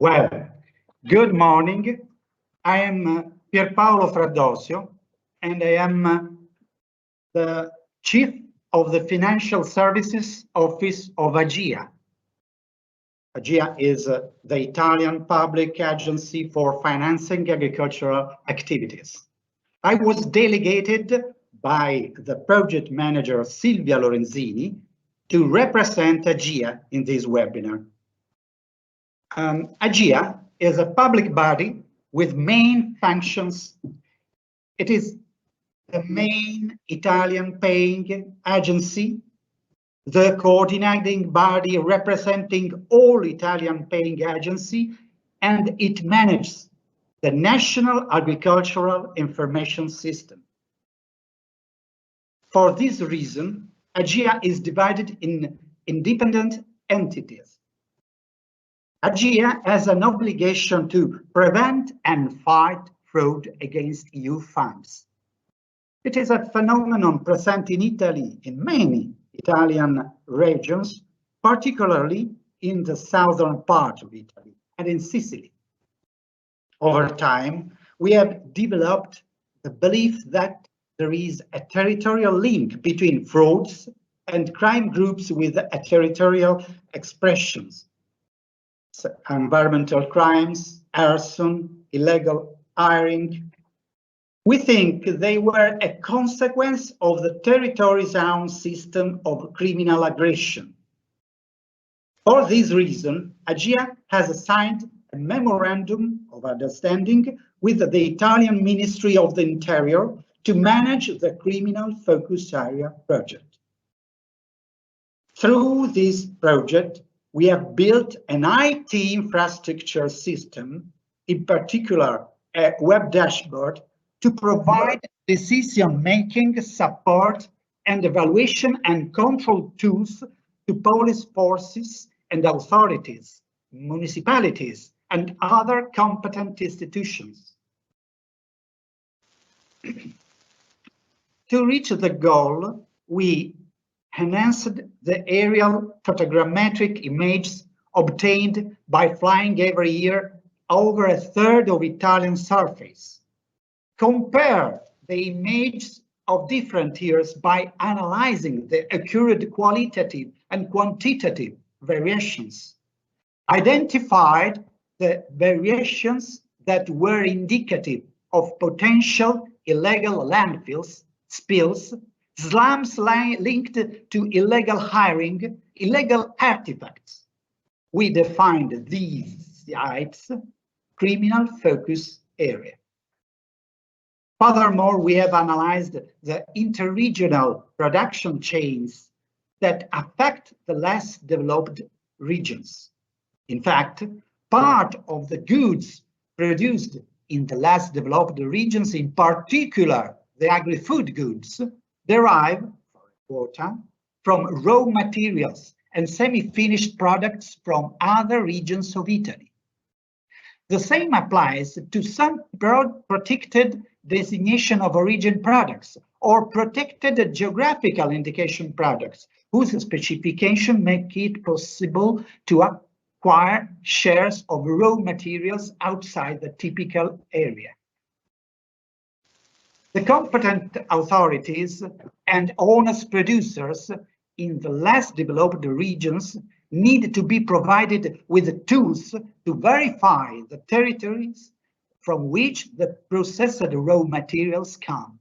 Well, good morning. I am Pierpaolo Fraddosio, and I am the Chief of the Financial Services Office of Agea. Agea is the Italian public agency for financing agricultural activities. I was delegated by the project manager Silvia Lorenzini to represent Agea in this webinar. Agea is a public body with main functions. It is the main Italian paying agency, the coordinating body representing all Italian paying agency, and it manages the National Agricultural Information System. For this reason, Agea is divided in independent entities. Agea has an obligation to prevent and fight fraud against EU funds. It is a phenomenon present in Italy, in many Italian regions, particularly in the southern part of Italy and in Sicily. Over time, we have developed the belief that there is a territorial link between frauds and crime groups with a territorial expressions. Environmental crimes, arson, illegal hiring. We think they were a consequence of the territory's own system of criminal aggression. For this reason, Agea has signed a memorandum of understanding with the Italian Ministry of the Interior to manage the Criminal Focus Area project. Through this project, we have built an IT infrastructure system, in particular a web dashboard, to provide decision-making support and evaluation and control tools to police forces and authorities, municipalities, and other competent institutions. To reach the goal, we enhanced the aerial photogrammetric images obtained by flying every year over a third of Italian surface. Compare the images of different years by analyzing the occurred qualitative and quantitative variations. Identified the variations that were indicative of potential illegal landfills, spills, slums linked to illegal hiring, illegal artifacts. We defined these sites criminal focus area. Furthermore, we have analyzed the interregional production chains that affect the less developed regions. In fact, part of the goods produced in the less developed regions, in particular the agri-food goods, derive for a quota from raw materials and semi-finished products from other regions of Italy. The same applies to some broad protected designation of origin products or protected geographical indication products whose specification make it possible to acquire shares of raw materials outside the typical area. The competent authorities and honest producers in the less developed regions need to be provided with tools to verify the territories from which the processed raw materials come.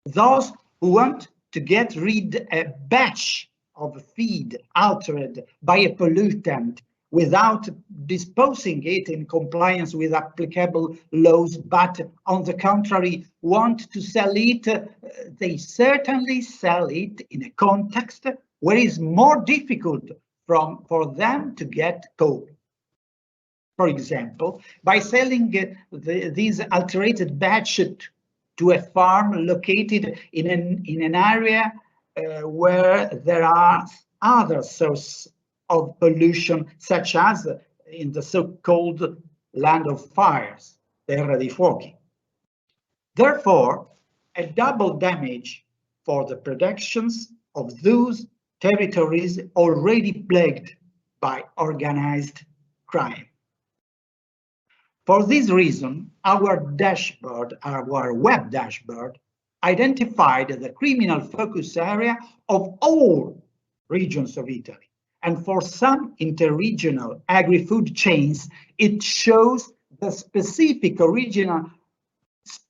Those who want to get rid a batch of feed altered by a pollutant without disposing it in compliance with applicable laws, but on the contrary want to sell it, they certainly sell it in a context where it is more difficult for them to get caught. For example, by selling these alterated batch to a farm located in an area where there are other sources of pollution, such as in the so-called land of fires, terra dei fuochi. Therefore, a double damage for the productions of those territories already plagued by organized crime. For this reason, our dashboard, our web dashboard, identified the criminal focus area of all regions of Italy. And for some interregional agri-food chains, it shows the specific original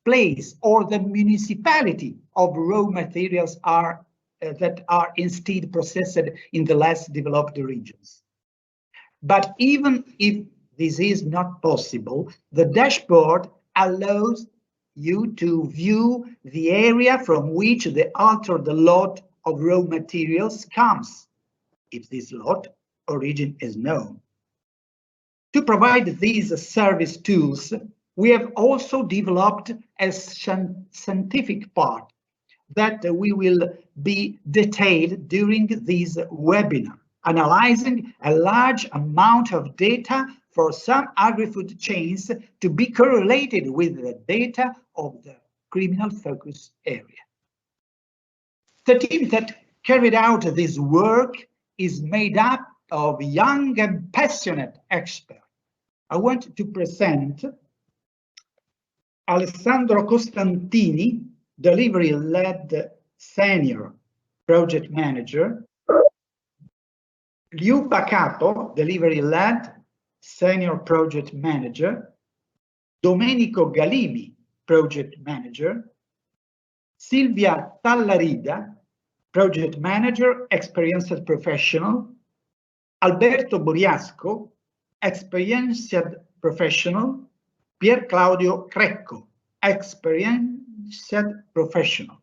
place or the municipality of raw materials that are instead processed in the less developed regions. But even if this is not possible, the dashboard allows you to view the area from which the altered lot of raw materials comes, if this lot origin is known. To provide these service tools, we have also developed a scientific part that we will be detailed during this webinar, analyzing a large amount of data for some agri-food chains to be correlated with the data of the criminal focus area. The team that carried out this work is made up of young and passionate experts. I want to present Alessandro Costantini, delivery-led senior project manager, Liuba Capo, delivery-led senior project manager, Domenico Galimi, project manager, Silvia Tallarida, project manager, experienced professional, Alberto Boriasco, experienced professional, Pier Claudio Crecco, experienced professional.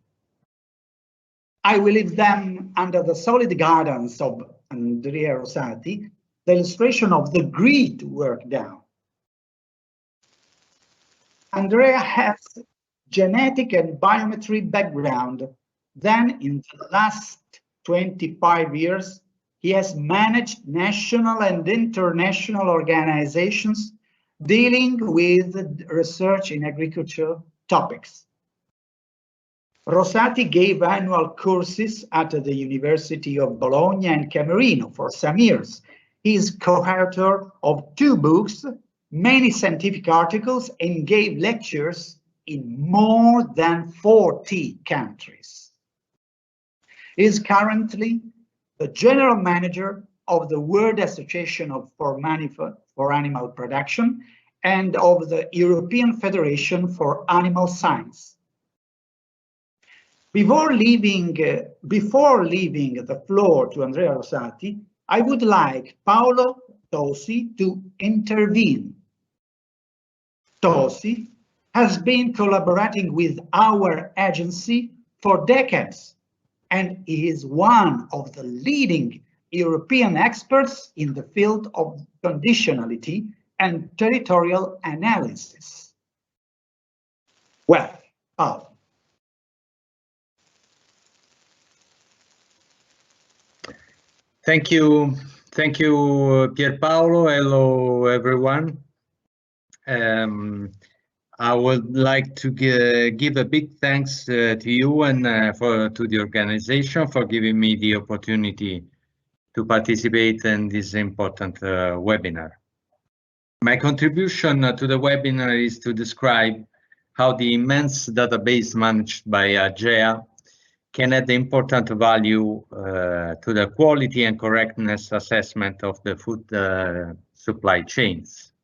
I will leave them under the solid guidance of Andrea Rosati, the illustration of the grid work down. Andrea has genetic and biometry background. Then in the last 25 years, he has managed national and international organizations dealing with research in agriculture topics. Rosati gave annual courses at the University of Bologna and Camerino for some years. He is co-author of 2 books, many scientific articles, and gave lectures in more than 40 countries. He is currently the general manager of the World Association for Animal Production and of the European Federation for Animal Science. Before leaving the floor to Andrea Rosati, I would like Paolo Tosi to intervene. Tosi has been collaborating with our agency for decades, and he is one of the leading European experts in the field of conditionality and territorial analysis. Well, Paolo. Thank you, Pierpaolo. Hello, everyone. I would like to give a big thanks to you and to the organization for giving me the opportunity to participate in this important webinar. My contribution to the webinar is to describe how the immense database managed by Agea can add important value to the quality and correctness assessment of the food supply chains.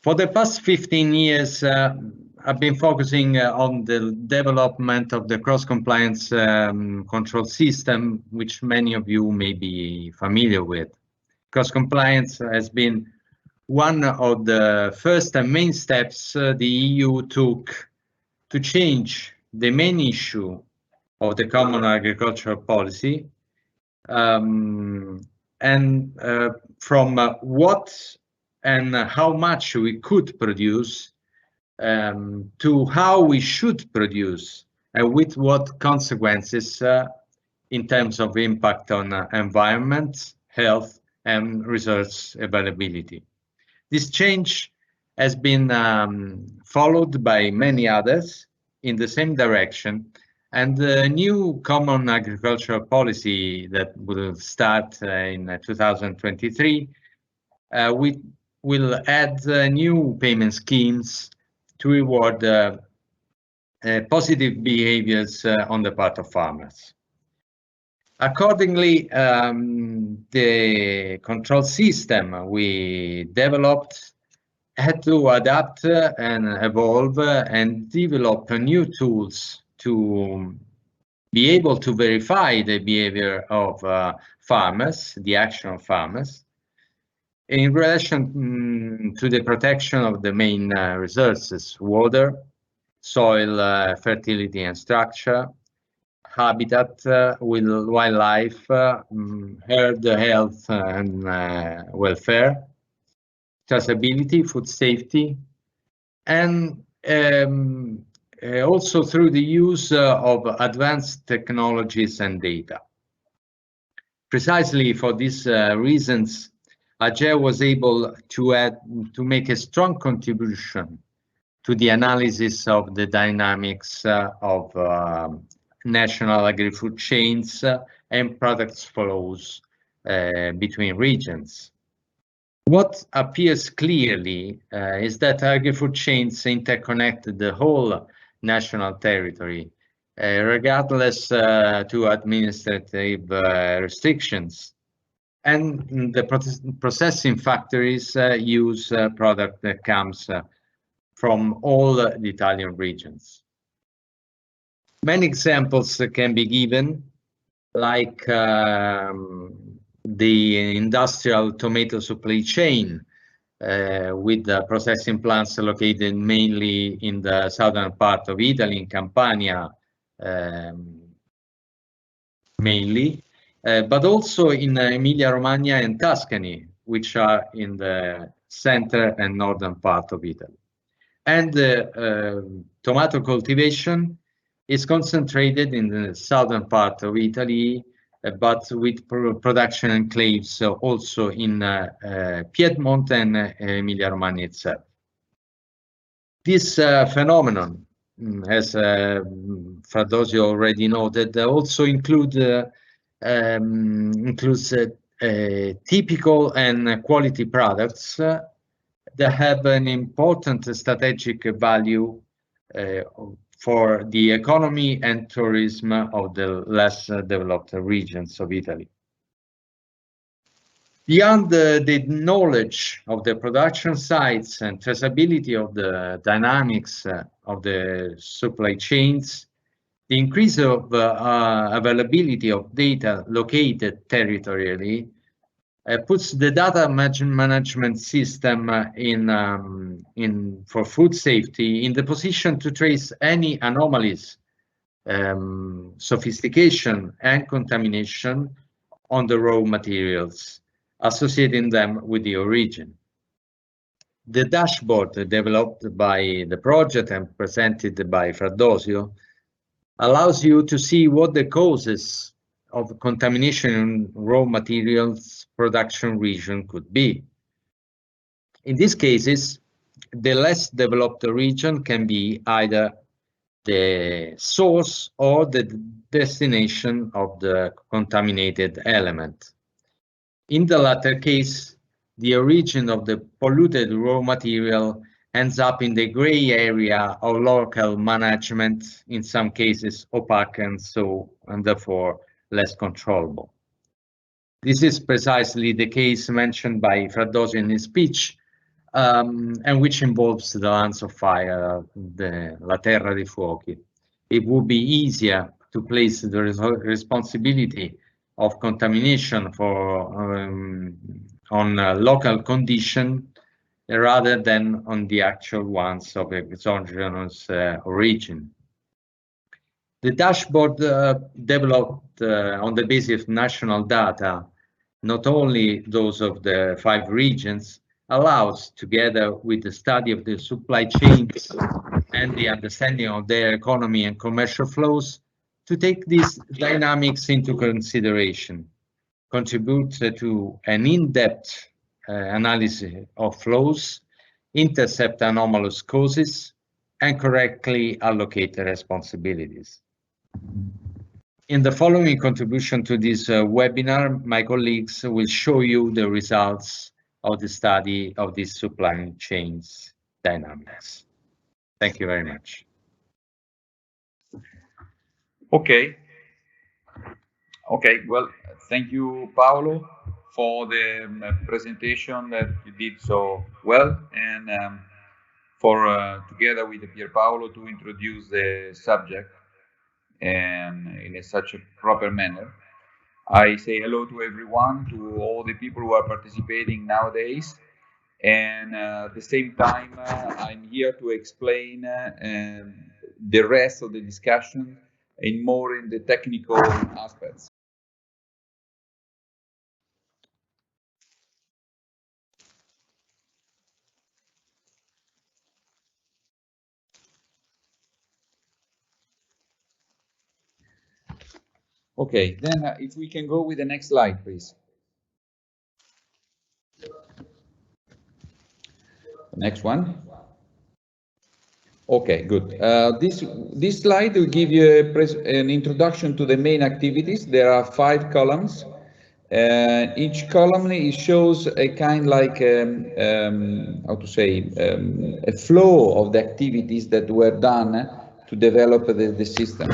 For the past 15 years, I've been focusing on the development of the cross-compliance control system, which many of you may be familiar with. Cross-compliance has been one of the first and main steps the EU took to change the main issue of the common agricultural policy, from what and how much we could produce to how we should produce and with what consequences in terms of impact on environment, health, and resource availability. This change has been followed by many others in the same direction, and the new common agricultural policy that will start in 2023 will add new payment schemes to reward positive behaviors on the part of farmers. Accordingly, the control system we developed had to adapt and evolve and develop new tools to be able to verify the behavior of farmers, the action of farmers, in relation to the protection of the main resources: water, soil fertility and structure, habitat, wildlife, herd health and welfare, traceability, food safety, and also through the use of advanced technologies and data. Precisely for these reasons, Agea was able to make a strong contribution to the analysis of the dynamics of national agri-food chains and products flows between regions. What appears clearly is that agri-food chains interconnect the whole national territory, regardless to administrative restrictions. And the processing factories use product that comes from all the Italian regions. Many examples can be given, like the industrial tomato supply chain, with the processing plants located mainly in the southern part of Italy, in Campania mainly, but also in Emilia-Romagna and Tuscany, which are in the center and northern part of Italy. And tomato cultivation is concentrated in the southern part of Italy, but with production enclaves also in Piedmont and Emilia-Romagna itself. This phenomenon, as Fradosio already noted, also includes typical and quality products that have an important strategic value for the economy and tourism of the less developed regions of Italy. Beyond the knowledge of the production sites and traceability of the dynamics of the supply chains, the increase of availability of data located territorially puts the data management system for food safety in the position to trace any anomalies, sophistication and contamination on the raw materials, associating them with the origin. The dashboard developed by the project and presented by Fradosio allows you to see what the causes of contamination in raw materials production region could be. In these cases, the less developed region can be either the source or the destination of the contaminated element. In the latter case, the origin of the polluted raw material ends up in the gray area of local management, in some cases opaque and therefore less controllable. This is precisely the case mentioned by Fradosio in his speech, and which involves the lands of fire, the La Terra dei Fuochi. It would be easier to place the responsibility of contamination on local condition rather than on the actual ones of exogenous origin. The dashboard developed on the basis of national data, not only those of the 5 regions, allows, together with the study of the supply chains and the understanding of their economy and commercial flows, to take these dynamics into consideration, contribute to an in-depth analysis of flows, intercept anomalous causes, and correctly allocate the responsibilities. In the following contribution to this webinar, my colleagues will show you the results of the study of these supply chains dynamics. Thank you very much. Okay. Well, thank you, Paolo, for the presentation that you did so well, and for together with Pierpaolo to introduce the subject and in such a proper manner. I say hello to everyone, to all the people who are participating nowadays, and at the same time, I'm here to explain the rest of the discussion more in the technical aspects. Okay, then if we can go with the next slide, please. The next one. Okay, good. This slide will give you an introduction to the main activities. There are 5 columns. Each column shows a kind like how to say a flow of the activities that were done to develop the system.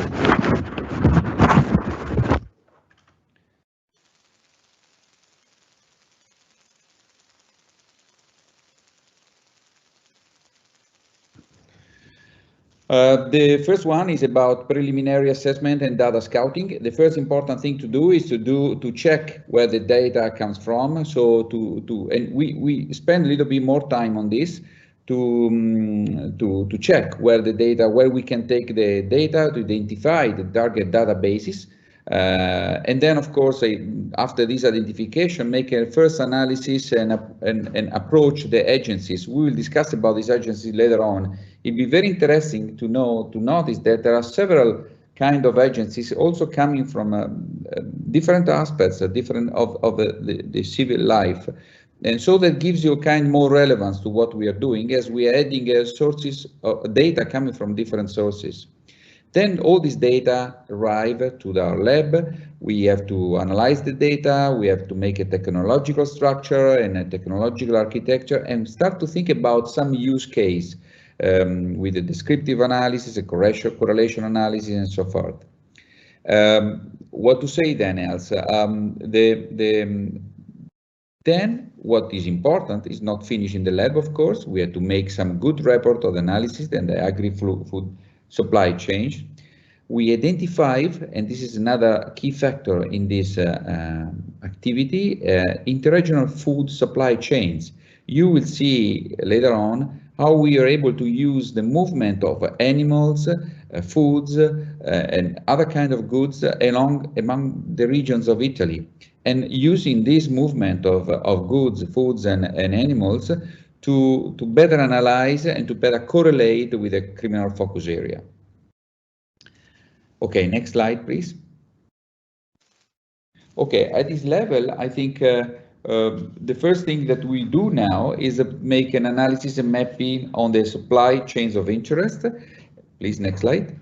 The first one is about preliminary assessment and data scouting. The first important thing to do is to check where the data comes from. So and we spend a little bit more time on this to check where we can take the data to identify the target databases. And then, of course, after this identification, make a first analysis and approach the agencies. We will discuss about these agencies later on. It'd be very interesting to notice that there are several kind of agencies also coming from different aspects, different of the civil life. And so that gives you a kind more relevance to what we are doing as we are adding sources of data coming from different sources. Then all this data arrive to our lab. We have to analyze the data. We have to make a technological structure and a technological architecture and start to think about some use case with a descriptive analysis, a correlation analysis, and so forth. What to say then else? Then what is important is not finished in the lab, of course. We have to make some good report of analysis and the agri-food supply chain. We identify, and this is another key factor in this activity, interregional food supply chains. You will see later on how we are able to use the movement of animals, foods, and other kind of goods among the regions of Italy. And using this movement of goods, foods, and animals to better analyze and to better correlate with a criminal focus area. Okay, next slide, please. Okay, at this level, I think the first thing that we do now is make an analysis and mapping on the supply chains of interest. Please, next slide.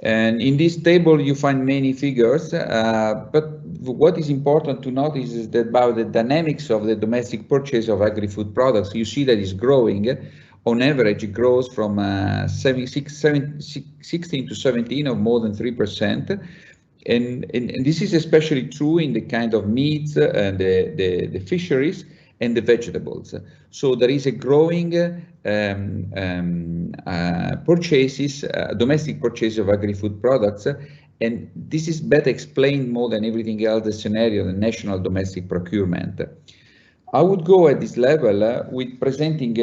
And in this table, you find many figures, but what is important to notice is that about the dynamics of the domestic purchase of agri-food products, you see that it's growing. On average, it grows from 16 to 17 of more than 3%. And this is especially true in the kind of meats and the fisheries and the vegetables. So there is a growing domestic purchase of agri-food products, and this is better explained more than everything else, the scenario, the national domestic procurement. I would go at this level with presenting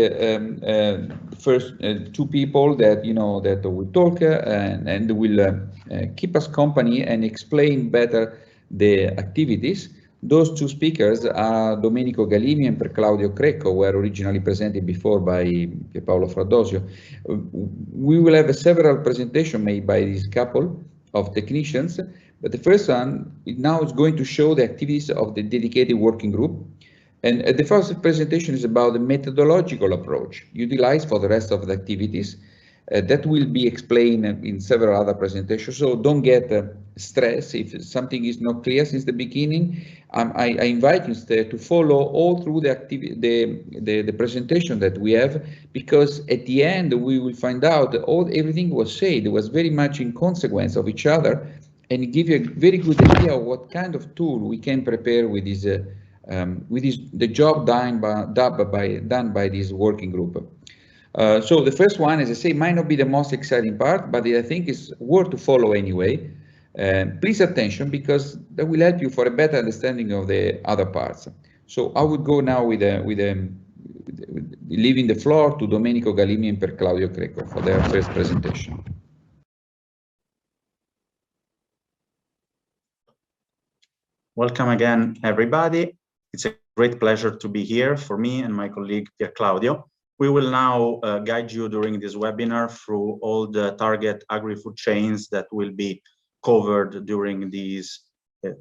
first 2 people that that will talk and will keep us company and explain better the activities. Those 2 speakers are Domenico Galimi and Claudio Crecco, were originally presented before by Paolo Fradosio. We will have several presentations made by this couple of technicians, but the first one now is going to show the activities of the dedicated working group. And the first presentation is about the methodological approach utilized for the rest of the activities. That will be explained in several other presentations, so don't get stress, if something is not clear since the beginning, I invite you instead to follow all through the presentation that we have, because at the end we will find out that everything was said was very much in consequence of each other, and give you a very good idea of what kind of tool we can prepare with this the job done by this working group. So the first one, as I say, might not be the most exciting part, but I think it's worth to follow anyway. Please attention, because that will help you for a better understanding of the other parts. So I would go now with leaving the floor to Domenico Galimi and per Claudio Greco for their first presentation. Welcome again, everybody. It's a great pleasure to be here for me and my colleague Pier Claudio. We will now guide you during this webinar through all the target agri-food chains that will be covered during these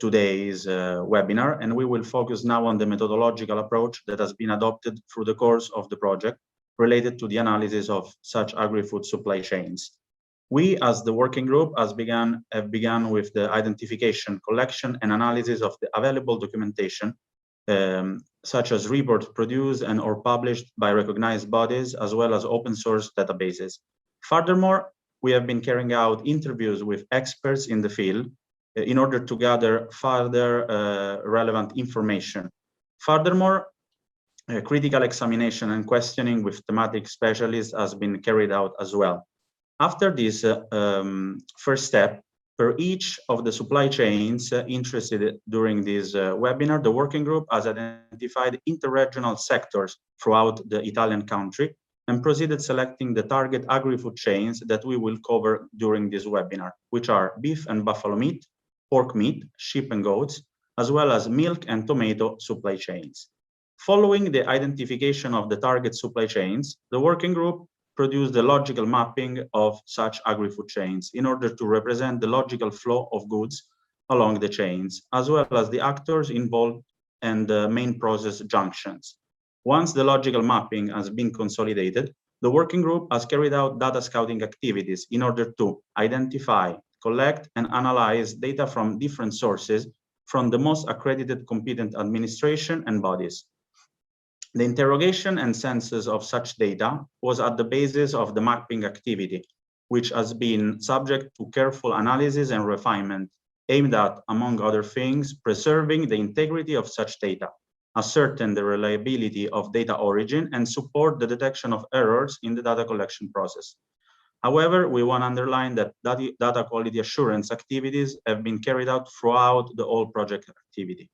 today's webinar, and we will focus now on the methodological approach that has been adopted through the course of the project related to the analysis of such agri-food supply chains. We, as the working group, have begun with the identification, collection, and analysis of the available documentation, such as reports produced and or published by recognized bodies, as well as open source databases. Furthermore, we have been carrying out interviews with experts in the field in order to gather further relevant information. Furthermore, critical examination and questioning with thematic specialists has been carried out as well. After this first step, per each of the supply chains interested during this webinar, the working group has identified interregional sectors throughout the Italian country and proceeded selecting the target agri-food chains that we will cover during this webinar, which are beef and buffalo meat, pork meat, sheep and goats, as well as milk and tomato supply chains. Following the identification of the target supply chains, the working group produced the logical mapping of such agri-food chains in order to represent the logical flow of goods along the chains, as well as the actors involved and the main process junctions. Once the logical mapping has been consolidated, the working group has carried out data scouting activities in order to identify, collect, and analyze data from different sources from the most accredited competent administration and bodies. The interrogation and census of such data was at the basis of the mapping activity, which has been subject to careful analysis and refinement, aimed at, among other things, preserving the integrity of such data, ascertain the reliability of data origin, and support the detection of errors in the data collection process. However, we want to underline that data quality assurance activities have been carried out throughout the whole project activity.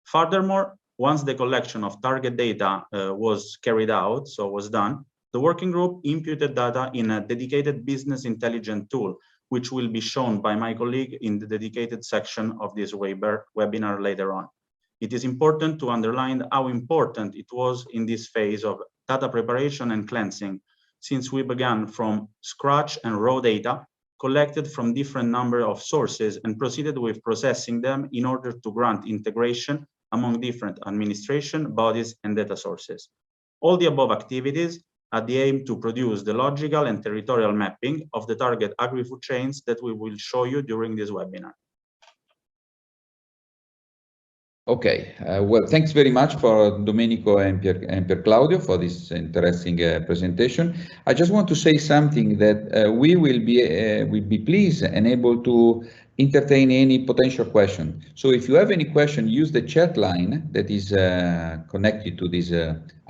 Furthermore, once the collection of target data was carried out, so was done, the working group imputed data in a dedicated business intelligence tool, which will be shown by my colleague in the dedicated section of this webinar later on. It is important to underline how important it was in this phase of data preparation and cleansing, since we began from scratch and raw data collected from different number of sources and proceeded with processing them in order to grant integration among different administration, bodies, and data sources. All the above activities had the aim to produce the logical and territorial mapping of the target agri-food chains that we will show you during this webinar. Okay, well, thanks very much for Domenico and Pier Claudio for this interesting presentation. I just want to say something that we will be pleased and able to entertain any potential question. So if you have any question, use the chat line that is connected to this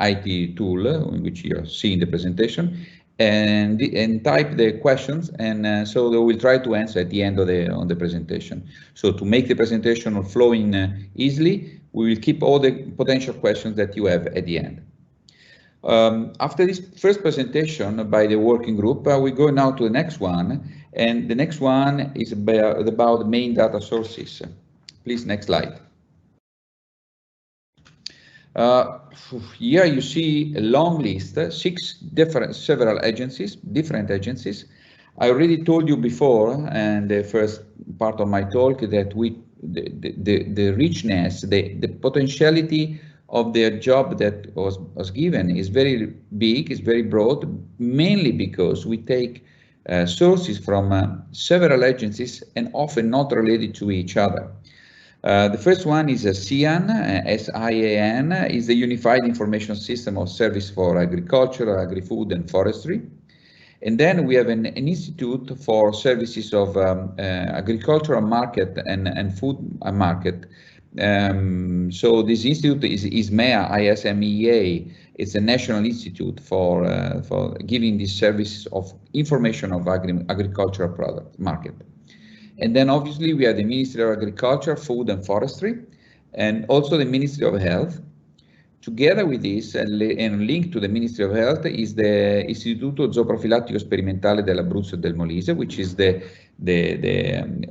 IT tool, which you're seeing the presentation, and type the questions, and so we will try to answer at the end of the presentation. So to make the presentation flowing easily, we will keep all the potential questions that you have at the end. After this first presentation by the working group, we go now to the next one, and the next one is about the main data sources. Please, next slide. Here you see a long list, several agencies, different agencies. I already told you before, and the first part of my talk, that the richness, the potentiality of the job that was given is very big, is very broad, mainly because we take sources from several agencies and often not related to each other. The first one is SIAN, SIAN, is the Unified Information System of Service for Agriculture, Agri-Food and Forestry. And then we have an institute for services of agricultural market and food market. So this institute is ISMEA, ISMEA. It's a national institute for giving these services of information of agricultural product market. And then obviously we have the Ministry of Agriculture, Food and Forestry, and also the Ministry of Health. Together with this, and linked to the Ministry of Health, is the Istituto Zooprofilattico Sperimentale dell'Abruzzo e del Molise, which is the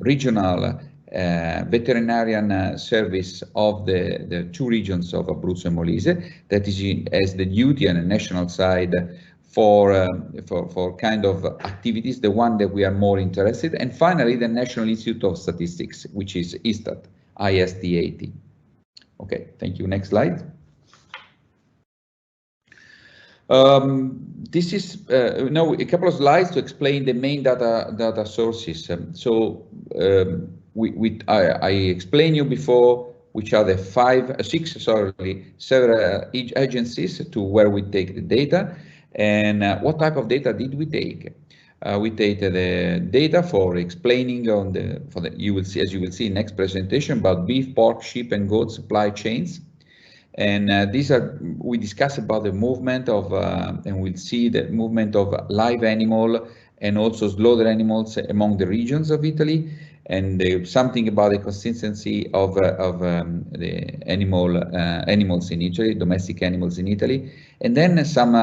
regional veterinarian service of the two regions of Abruzzo and Molise, that has the duty on the national side for kind of activities, the one that we are more interested. And finally, the National Institute of Statistics, which is ISTAT, ISTAT. Okay, thank you. Next slide. This is now a couple of slides to explain the main data sources. I explained you before which are the several agencies to where we take the data, and what type of data did we take. We take the data for explaining you will see, as you will see in next presentation, about beef, pork, sheep and goat supply chains. And we discuss about the movement of, and we'll see the movement of live animal and also slaughtered animals among the regions of Italy, and something about the consistency of the animals in Italy, domestic animals in Italy, and then some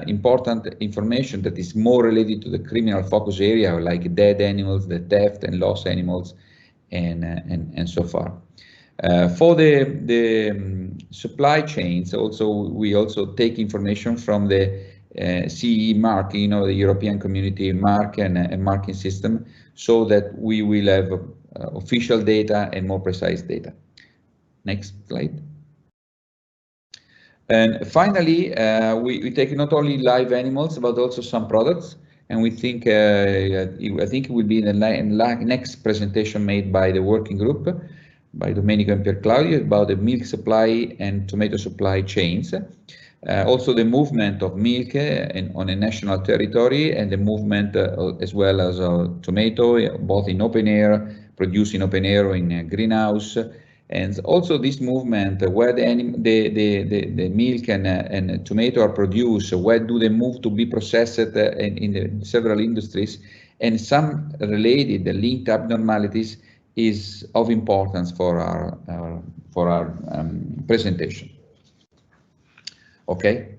important information that is more related to the criminal focus area, like dead animals, the theft and lost animals, and so far. For the supply chains, we also take information from the CE mark, the European Community mark and marking system, so that we will have official data and more precise data. Next slide. And finally, we take not only live animals but also some products, and we think I think it will be in the next presentation made by the working group, by Domenico and Pier Claudio, about the milk supply and tomato supply chains. Also the movement of milk on a national territory, and the movement as well as tomato, both in open air, produced in open air or in a greenhouse. And also this movement where the milk and tomato are produced, where do they move to be processed in the several industries, and some related linked abnormalities is of importance for our presentation. Okay.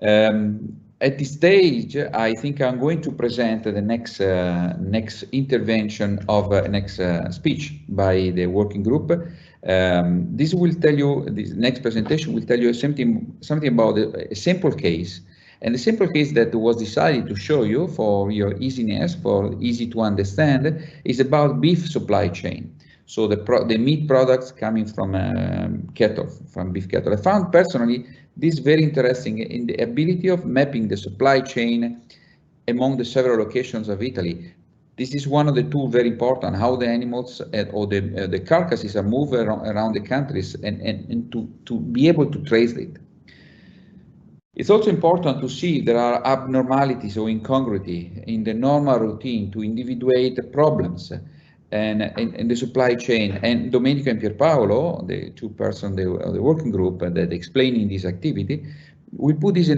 At this stage, I think I'm going to present the next intervention of next speech by the working group. This will tell you, this next presentation will tell you something about a simple case. And the simple case that was decided to show you for your easiness, for easy to understand, is about beef supply chain. So the meat products coming from cattle, from beef cattle. I found personally this very interesting in the ability of mapping the supply chain among the several locations of Italy. This is one of the two very important, how the animals or the carcasses are moved around the countries, and to be able to trace it. It's also important to see there are abnormalities or incongruity in the normal routine to individuate the problems and in the supply chain. And Domenico and Pierpaolo, the two persons of the working group that explaining this activity, we put this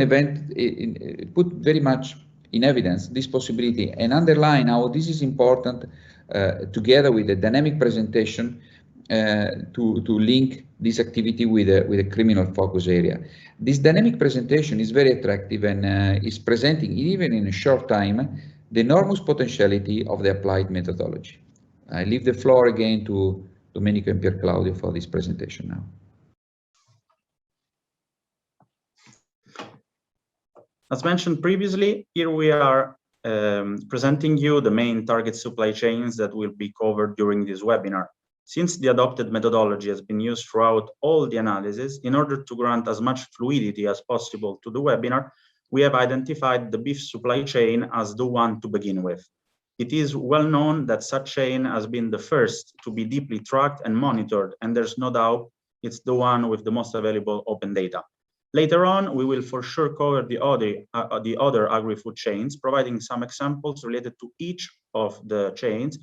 put very much in evidence this possibility and underline how this is important together with the dynamic presentation to link this activity with a criminal focus area. This dynamic presentation is very attractive and is presenting, even in a short time, the enormous potentiality of the applied methodology. I leave the floor again to Domenico and Pier Claudio for this presentation now. As mentioned previously, here we are presenting you the main target supply chains that will be covered during this webinar. Since the adopted methodology has been used throughout all the analysis, in order to grant as much fluidity as possible to the webinar, we have identified the beef supply chain as the one to begin with. It is well known that such chain has been the first to be deeply tracked and monitored, and there's no doubt it's the one with the most available open data. Later on, we will for sure cover the other agri-food chains, providing some examples related to each of the chains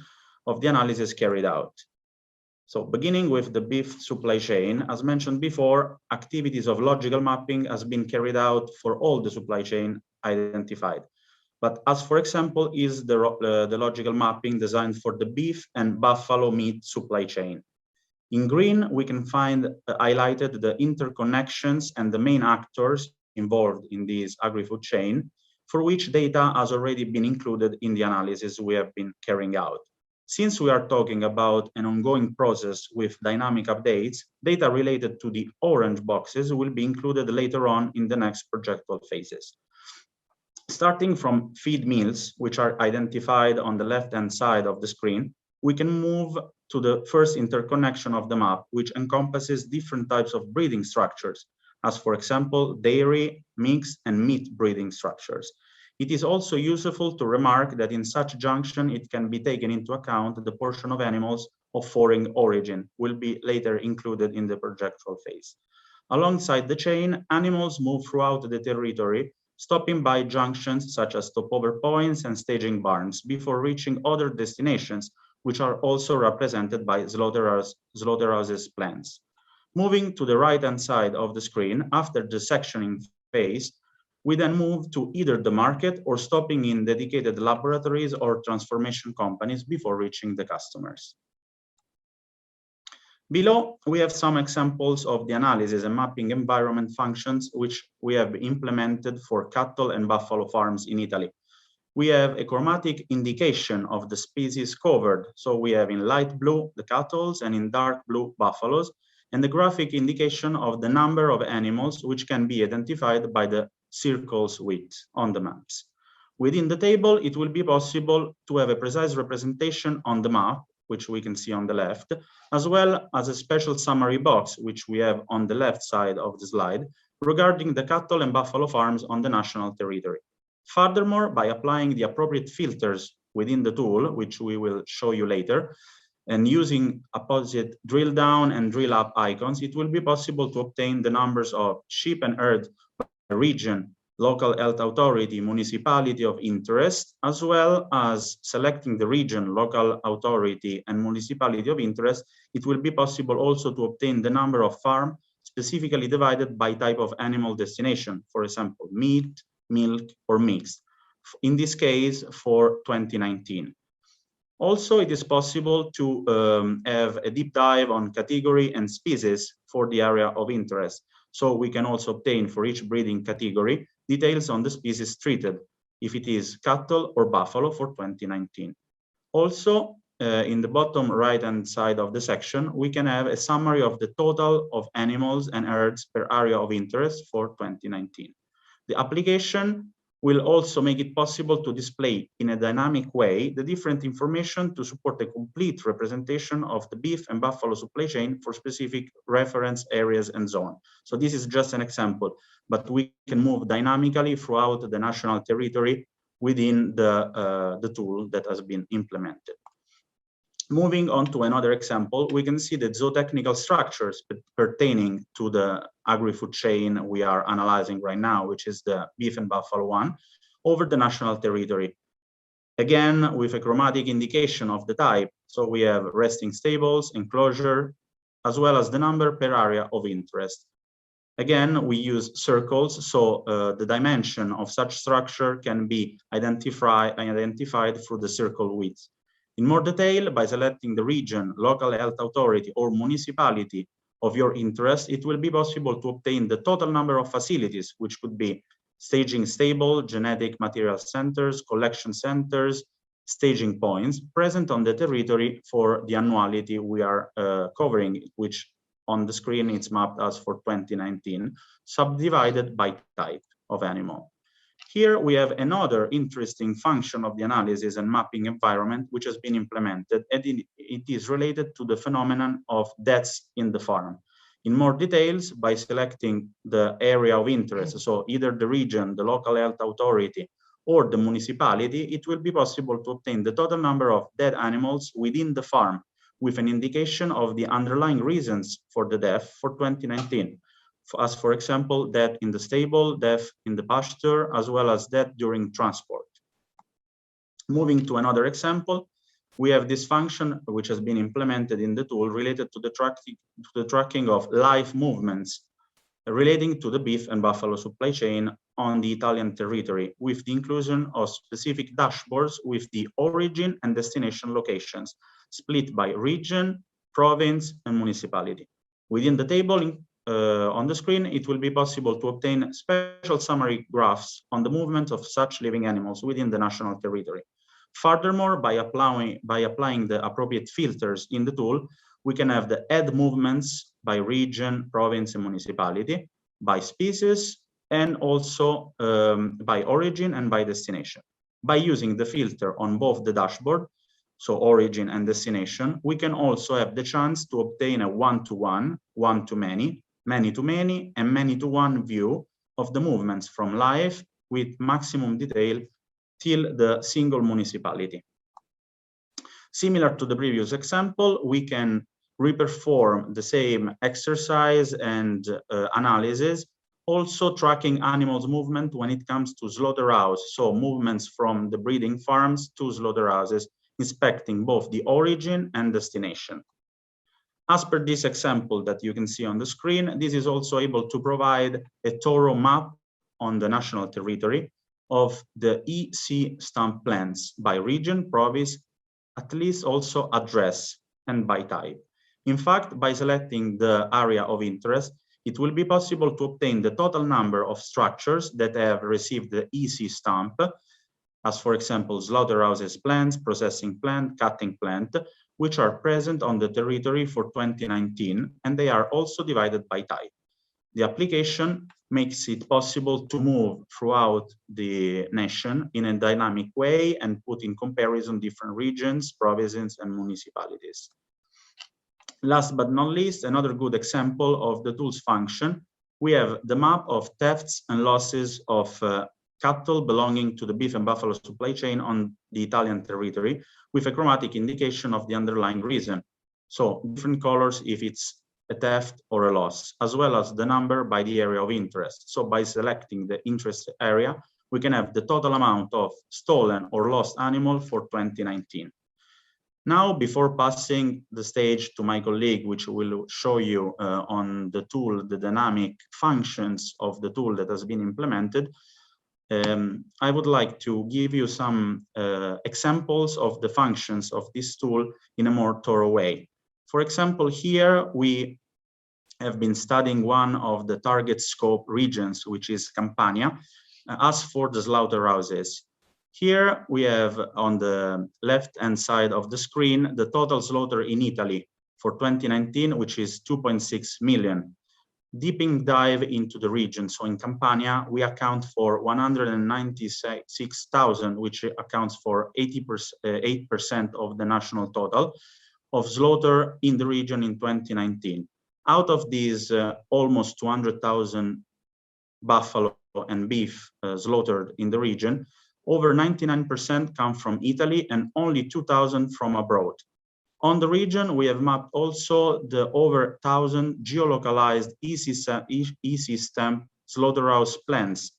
of the analysis carried out. So beginning with the beef supply chain, as mentioned before, activities of logical mapping has been carried out for all the supply chain identified. But as for example, is the logical mapping designed for the beef and buffalo meat supply chain. In green, we can find highlighted the interconnections and the main actors involved in this agri-food chain, for which data has already been included in the analysis we have been carrying out. Since we are talking about an ongoing process with dynamic updates, data related to the orange boxes will be included later on in the next projectual phases. Starting from feed mills, which are identified on the left-hand side of the screen, we can move to the first interconnection of the map, which encompasses different types of breeding structures, as for example, dairy, mixed, and meat breeding structures. It is also useful to remark that in such junction, it can be taken into account the portion of animals of foreign origin will be later included in the projectual phase. Alongside the chain, animals move throughout the territory, stopping by junctions such as stopover points and staging barns before reaching other destinations, which are also represented by slaughterhouses plants. Moving to the right-hand side of the screen, after the sectioning phase, we then move to either the market or stopping in dedicated laboratories or transformation companies before reaching the customers. Below, we have some examples of the analysis and mapping environment functions which we have implemented for cattle and buffalo farms in Italy. We have a chromatic indication of the species covered. So we have in light blue the cattle and in dark blue buffaloes, and the graphic indication of the number of animals which can be identified by the circles width on the maps. Within the table, it will be possible to have a precise representation on the map, which we can see on the left, as well as a special summary box, which we have on the left side of the slide, regarding the cattle and buffalo farms on the national territory. Furthermore, by applying the appropriate filters within the tool, which we will show you later, and using opposite drill down and drill up icons, it will be possible to obtain the numbers of sheep and herd by region, local health authority, municipality of interest, as well as selecting the region, local authority, and municipality of interest. It will be possible also to obtain the number of farms specifically divided by type of animal destination, for example, meat, milk, or mixed, in this case for 2019. Also, it is possible to have a deep dive on category and species for the area of interest. So we can also obtain for each breeding category details on the species treated, if it is cattle or buffalo for 2019. Also, in the bottom right-hand side of the section, we can have a summary of the total of animals and herds per area of interest for 2019. The application will also make it possible to display in a dynamic way the different information to support a complete representation of the beef and buffalo supply chain for specific reference areas and zone. So this is just an example, but we can move dynamically throughout the national territory within the tool that has been implemented. Moving on to another example, we can see the zootechnical structures pertaining to the agri-food chain we are analyzing right now, which is the beef and buffalo one, over the national territory. Again, with a chromatic indication of the type. So we have resting stables, enclosure, as well as the number per area of interest. Again, we use circles, so the dimension of such structure can be identified through the circle width. In more detail, by selecting the region, local health authority, or municipality of your interest, it will be possible to obtain the total number of facilities, which could be staging stable, genetic material centers, collection centers, staging points present on the territory for the annuality we are covering, which on the screen it's mapped as for 2019, subdivided by type of animal. Here we have another interesting function of the analysis and mapping environment which has been implemented, and it is related to the phenomenon of deaths in the farm. In more details, by selecting the area of interest, so either the region, the local health authority, or the municipality, it will be possible to obtain the total number of dead animals within the farm, with an indication of the underlying reasons for the death for 2019, as for example, death in the stable, death in the pasture, as well as death during transport. Moving to another example, we have this function which has been implemented in the tool related to the tracking of live movements relating to the beef and buffalo supply chain on the Italian territory, with the inclusion of specific dashboards with the origin and destination locations, split by region, province, and municipality. Within the table on the screen, it will be possible to obtain special summary graphs on the movement of such living animals within the national territory. Furthermore, by applying the appropriate filters in the tool, we can have the add movements by region, province, and municipality, by species, and also by origin and by destination. By using the filter on both the dashboard, so origin and destination, we can also have the chance to obtain a one-to-one, one-to-many, many-to-many, and many-to-one view of the movements from live with maximum detail till the single municipality. Similar to the previous example, we can reperform the same exercise and analysis, also tracking animals' movement when it comes to slaughterhouse, so movements from the breeding farms to slaughterhouses, inspecting both the origin and destination. As per this example that you can see on the screen, this is also able to provide a thorough map on the national territory of the EC stamp plans by region, province, at least also address, and by type. In fact, by selecting the area of interest, it will be possible to obtain the total number of structures that have received the EC stamp, as for example, slaughterhouses plants, processing plant, cutting plant, which are present on the territory for 2019, and they are also divided by type. The application makes it possible to move throughout the nation in a dynamic way and put in comparison different regions, provinces, and municipalities. Last but not least, another good example of the tool's function, we have the map of thefts and losses of cattle belonging to the beef and buffalo supply chain on the Italian territory, with a chromatic indication of the underlying reason. So different colors if it's a theft or a loss, as well as the number by the area of interest. So by selecting the interest area, we can have the total amount of stolen or lost animal for 2019. Now, before passing the stage to my colleague, which will show you on the tool, the dynamic functions of the tool that has been implemented, I would like to give you some examples of the functions of this tool in a more thorough way. For example, here we have been studying one of the target scope regions, which is Campania, as for the slaughterhouses. Here we have on the left-hand side of the screen the total slaughter in Italy for 2019, which is 2.6 million. Deeping dive into the region, so in Campania, we account for 196,000, which accounts for 8% of the national total of slaughter in the region in 2019. Out of these, almost 200,000 buffalo and beef slaughtered in the region, over 99% come from Italy and only 2,000 from abroad. On the region, we have mapped also the over 1,000 geolocalized EC stamp slaughterhouse plants.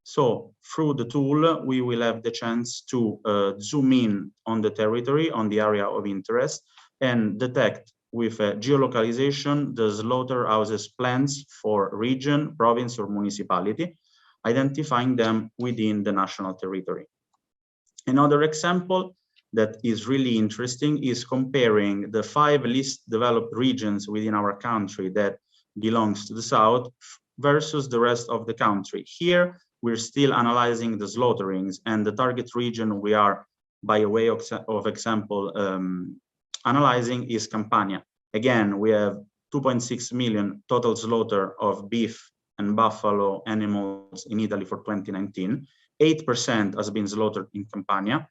So through the tool, we will have the chance to zoom in on the territory, on the area of interest, and detect with geolocalization the slaughterhouses plants for region, province, or municipality, identifying them within the national territory. Another example that is really interesting is comparing the 5 least developed regions within our country that belongs to the south versus the rest of the country. Here, we're still analyzing the slaughterings, and the target region we are, by way of example, analyzing is Campania. Again, we have 2.6 million total slaughter of beef and buffalo animals in Italy for 2019. 8% has been slaughtered in Campania.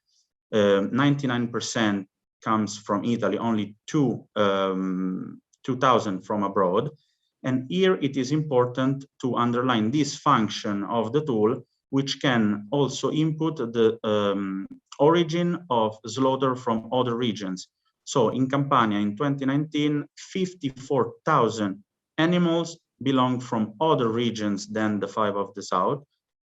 99% comes from Italy, only 2,000 from abroad. And here it is important to underline this function of the tool, which can also input the origin of slaughter from other regions. So in Campania in 2019, 54,000 animals belong from other regions than the 5 of the South.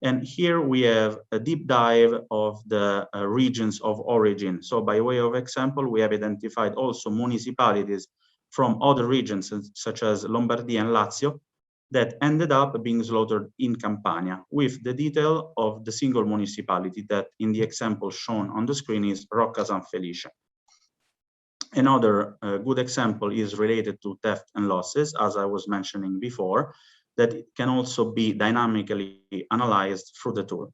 And here we have a deep dive of the regions of origin. So by way of example, we have identified also municipalities from other regions such as Lombardy and Lazio that ended up being slaughtered in Campania, with the detail of the single municipality that in the example shown on the screen is Rocca San Felice. Another good example is related to theft and losses, as I was mentioning before, that it can also be dynamically analyzed through the tool.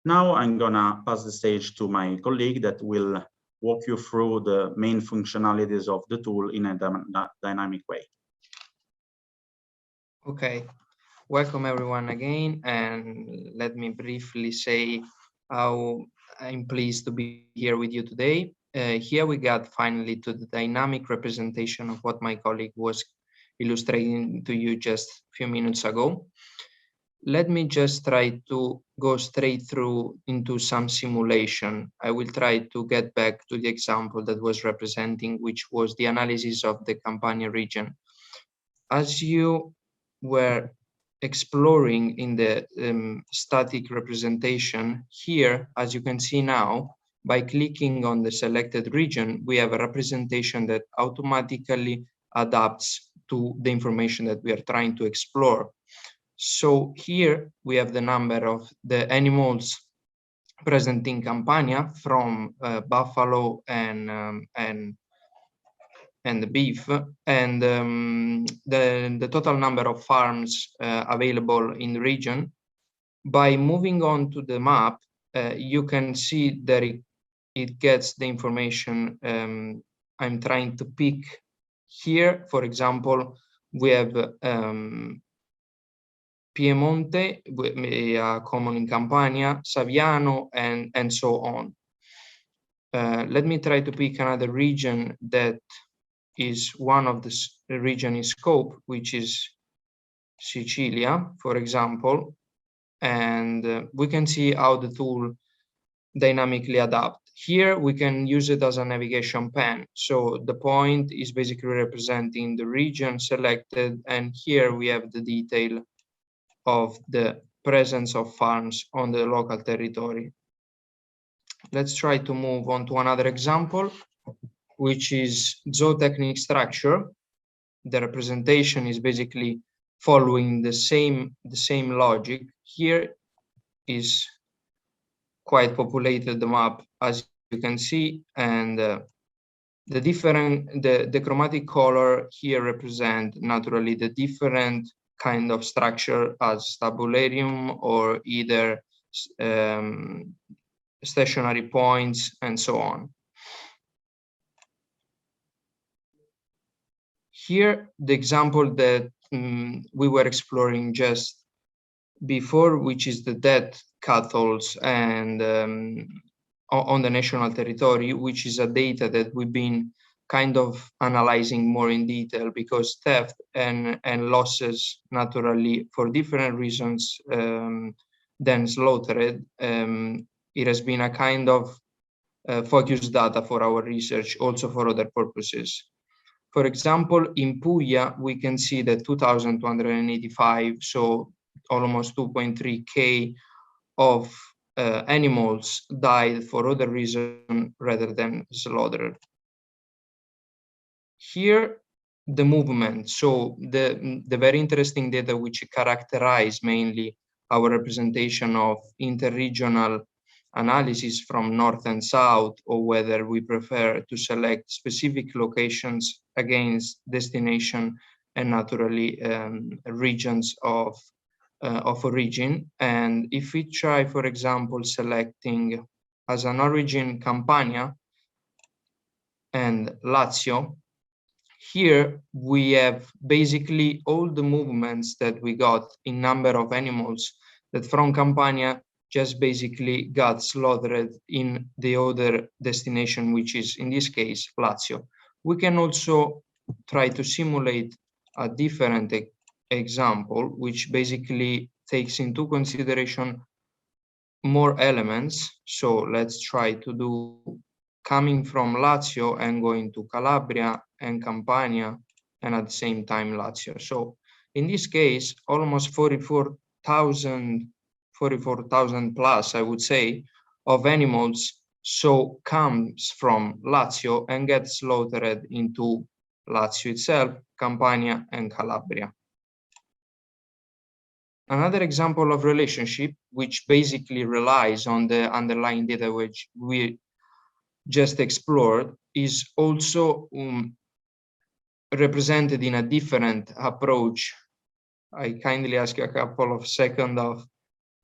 Now I'm gonna pass the stage to my colleague that will walk you through the main functionalities of the tool in a dynamic way. Okay, welcome everyone again, and let me briefly say how I'm pleased to be here with you today. Here we got finally to the dynamic representation of what my colleague was illustrating to you just a few minutes ago. Let me just try to go straight through into some simulation. I will try to get back to the example that was representing, which was the analysis of the Campania region. As you were exploring in the static representation here, as you can see now, by clicking on the selected region, we have a representation that automatically adapts to the information that we are trying to explore. So here we have the number of the animals present in Campania from buffalo and the beef, and the total number of farms available in the region. By moving on to the map, you can see that it gets the information I'm trying to pick here. For example, we have Piemonte, common in Campania, Saviano, and so on. Let me try to pick another region that is one of the region in scope, which is Sicilia, for example, and we can see how the tool dynamically adapt. Here we can use it as a navigation pen. So the point is basically representing the region selected, and here we have the detail of the presence of farms on the local territory. Let's try to move on to another example, which is zootechnic structure. The representation is basically following the same logic. Here is quite populated the map, as you can see, and the chromatic color here represent naturally the different kind of structure as tabularium or either stationary points and so on. Here, the example that we were exploring just before, which is the dead cattle and on the national territory, which is a data that we've been kind of analyzing more in detail, because theft and losses naturally for different reasons than slaughtered, it has been a kind of focused data for our research, also for other purposes. For example, in Puglia, we can see that 2,285, so almost 2.3K of animals died for other reasons rather than slaughtered. Here, the movement, so the very interesting data which characterize mainly our representation of interregional analysis from north and south, or whether we prefer to select specific locations against destination and naturally regions of origin. And if we try, for example, selecting as an origin Campania and Lazio, here we have basically all the movements that we got in number of animals that from Campania just basically got slaughtered in the other destination, which is in this case, Lazio. We can also try to simulate a different example, which basically takes into consideration more elements. So let's try to do coming from Lazio and going to Calabria and Campania, and at the same time Lazio. So in this case, almost 44,000 plus, I would say, of animals so comes from Lazio and gets slaughtered into Lazio itself, Campania and Calabria. Another example of relationship, which basically relies on the underlying data which we just explored, is also represented in a different approach. I kindly ask you a couple of seconds of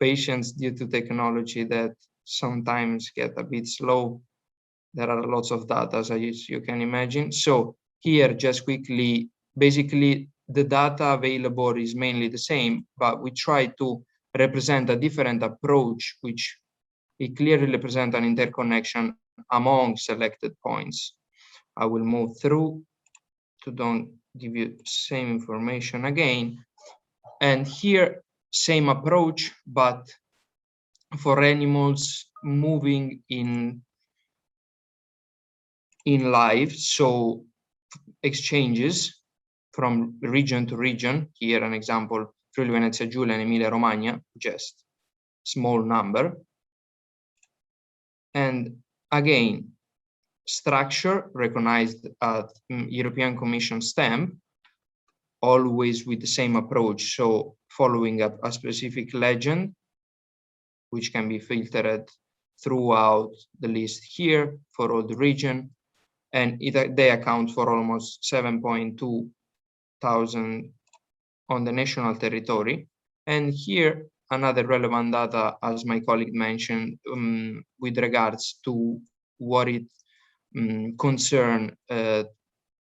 patience due to technology that sometimes get a bit slow. There are lots of data, as you can imagine. So here, just quickly, basically the data available is mainly the same, but we try to represent a different approach, which it clearly represents an interconnection among selected points. I will move through to don't give you same information again. And here, same approach, but for animals moving in live, so exchanges from region to region. Here an example, Friuli Venezia Giulia and Emilia Romagna, just small number. And again, structure recognized at European Commission stamp, always with the same approach. So following a specific legend, which can be filtered throughout the list here for all the region. And they account for almost 7.2 thousand on the national territory. And here, another relevant data, as my colleague mentioned, with regards to what it concern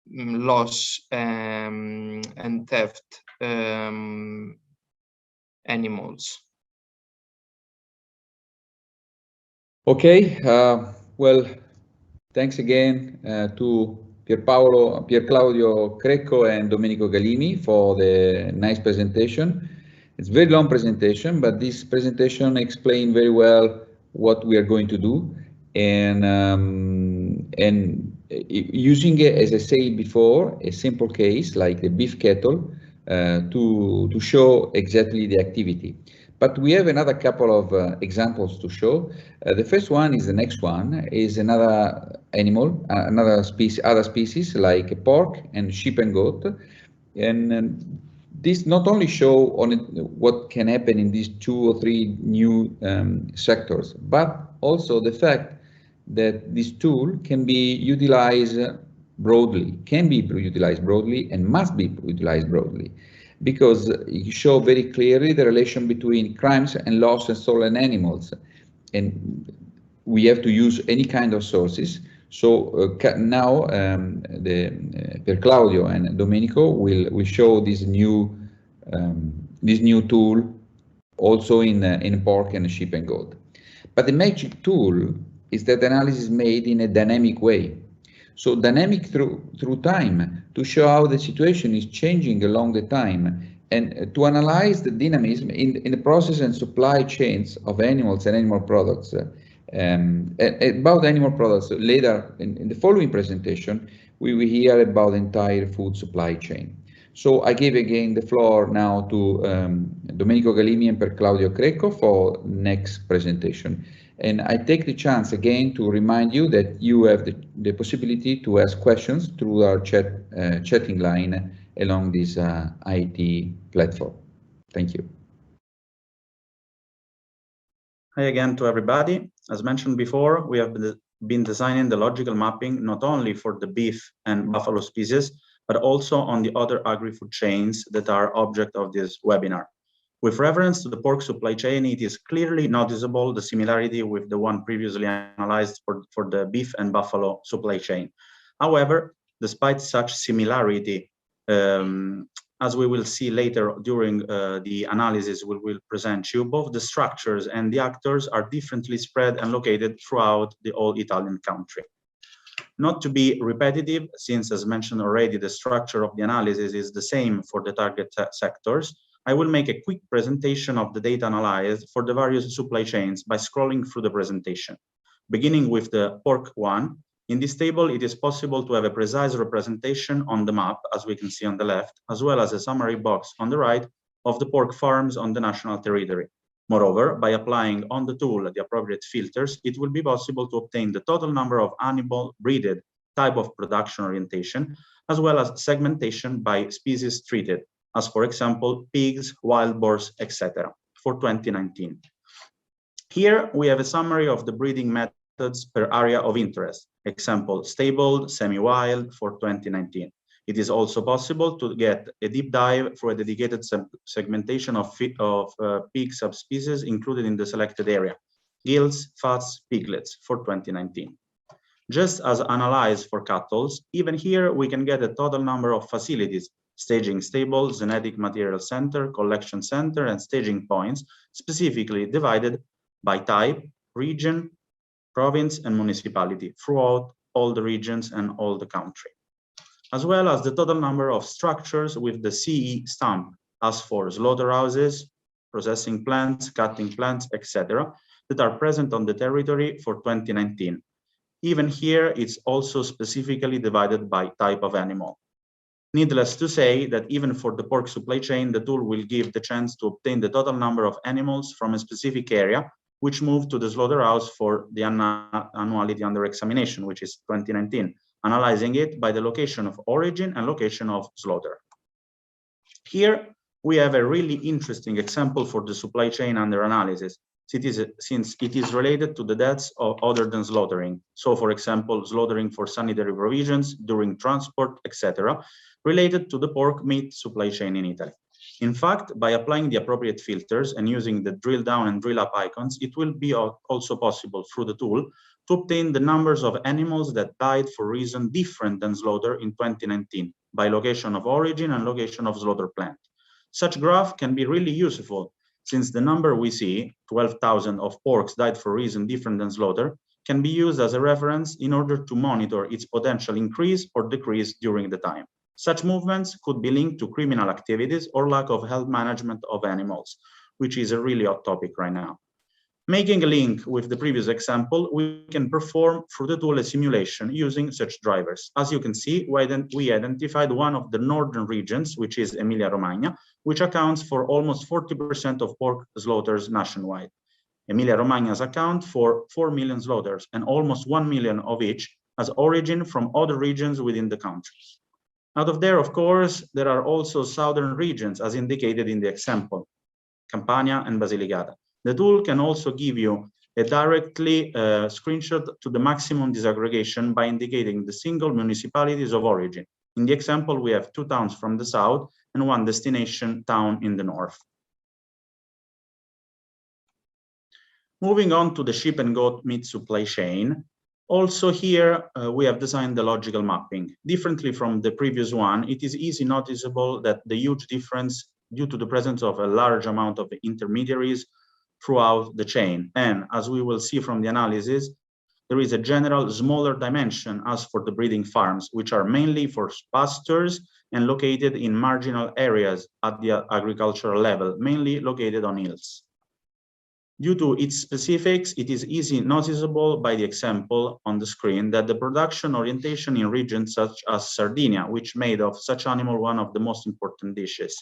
loss and theft animals. Okay, well, thanks again to Pier Claudio Crecco and Domenico Galimi for the nice presentation. It's a very long presentation, but this presentation explained very well what we are going to do, and using it, as I said before, a simple case like the beef cattle to show exactly the activity. But we have another couple of examples to show. The first one is the next one, is another animal, other species like pork and sheep and goat. And this not only show on what can happen in these 2 or 3 new sectors, but also the fact that this tool can be utilized broadly, and must be utilized broadly, because you show very clearly the relation between crimes and lost and stolen animals. And we have to use any kind of sources. So now Per Claudio and Domenico will show this new tool also in pork and sheep and goat. But the magic tool is that analysis made in a dynamic way. So dynamic through time, to show how the situation is changing along the time, and to analyze the dynamism in the process and supply chains of animals and animal products. About animal products, later in the following presentation, we will hear about the entire food supply chain. So I give again the floor now to Domenico Galimi and Per Claudio Crecco for next presentation. And I take the chance again to remind you that you have the possibility to ask questions through our chatting line along this IT platform. Thank you. Hi again to everybody. As mentioned before, we have been designing the logical mapping not only for the beef and buffalo species, but also on the other agri-food chains that are object of this webinar. With reference to the pork supply chain, it is clearly noticeable the similarity with the one previously analyzed for the beef and buffalo supply chain. However, despite such similarity, as we will see later during the analysis we will present you, both the structures and the actors are differently spread and located throughout the whole Italian country. Not to be repetitive, since as mentioned already, the structure of the analysis is the same for the target sectors, I will make a quick presentation of the data analyzed for the various supply chains by scrolling through the presentation. Beginning with the pork one, in this table, it is possible to have a precise representation on the map, as we can see on the left, as well as a summary box on the right of the pork farms on the national territory. Moreover, by applying on the tool the appropriate filters, it will be possible to obtain the total number of animal breeded, type of production orientation, as well as segmentation by species treated, as for example, pigs, wild boars, etc., for 2019. Here we have a summary of the breeding methods per area of interest, example, stabled, semi-wild for 2019. It is also possible to get a deep dive for a dedicated segmentation of pig subspecies included in the selected area, gills, fats, piglets for 2019. Just as analyzed for cattle, even here we can get a total number of facilities, staging stable, genetic material center, collection center, and staging points, specifically divided by type, region, province, and municipality throughout all the regions and all the country, as well as the total number of structures with the CE stamp, as for slaughterhouses, processing plants, cutting plants, etc., that are present on the territory for 2019. Even here, it's also specifically divided by type of animal. Needless to say that even for the pork supply chain, the tool will give the chance to obtain the total number of animals from a specific area, which move to the slaughterhouse for the annuality under examination, which is 2019, analyzing it by the location of origin and location of slaughter. Here, we have a really interesting example for the supply chain under analysis, since it is related to the deaths of other than slaughtering. So, for example, slaughtering for sanitary provisions, during transport, etc., related to the pork meat supply chain in Italy. In fact, by applying the appropriate filters and using the drill down and drill up icons, it will be also possible through the tool to obtain the numbers of animals that died for reason different than slaughter in 2019 by location of origin and location of slaughter plant. Such graph can be really useful, since the number we see, 12,000 of porks died for reason different than slaughter, can be used as a reference in order to monitor its potential increase or decrease during the time. Such movements could be linked to criminal activities or lack of health management of animals, which is a really hot topic right now. Making a link with the previous example, we can perform through the tool a simulation using such drivers. As you can see, we identified one of the northern regions, which is Emilia-Romagna, which accounts for almost 40% of pork slaughters nationwide. Emilia-Romagna's account for 4 million slaughters, and almost 1 million of each has origin from other regions within the country. Out of there, of course, there are also southern regions, as indicated in the example, Campania and Basilicata. The tool can also give you a directly screenshot to the maximum disaggregation by indicating the single municipalities of origin. In the example, we have 2 towns from the south and 1 destination town in the north. Moving on to the sheep and goat meat supply chain. Also here, we have designed the logical mapping. Differently from the previous one, it is easily noticeable that the huge difference due to the presence of a large amount of intermediaries throughout the chain. And as we will see from the analysis, there is a general smaller dimension as for the breeding farms, which are mainly for pastures and located in marginal areas at the agricultural level, mainly located on hills. Due to its specifics, it is easily noticeable by the example on the screen that the production orientation in regions such as Sardinia, which made of such animal one of the most important dishes.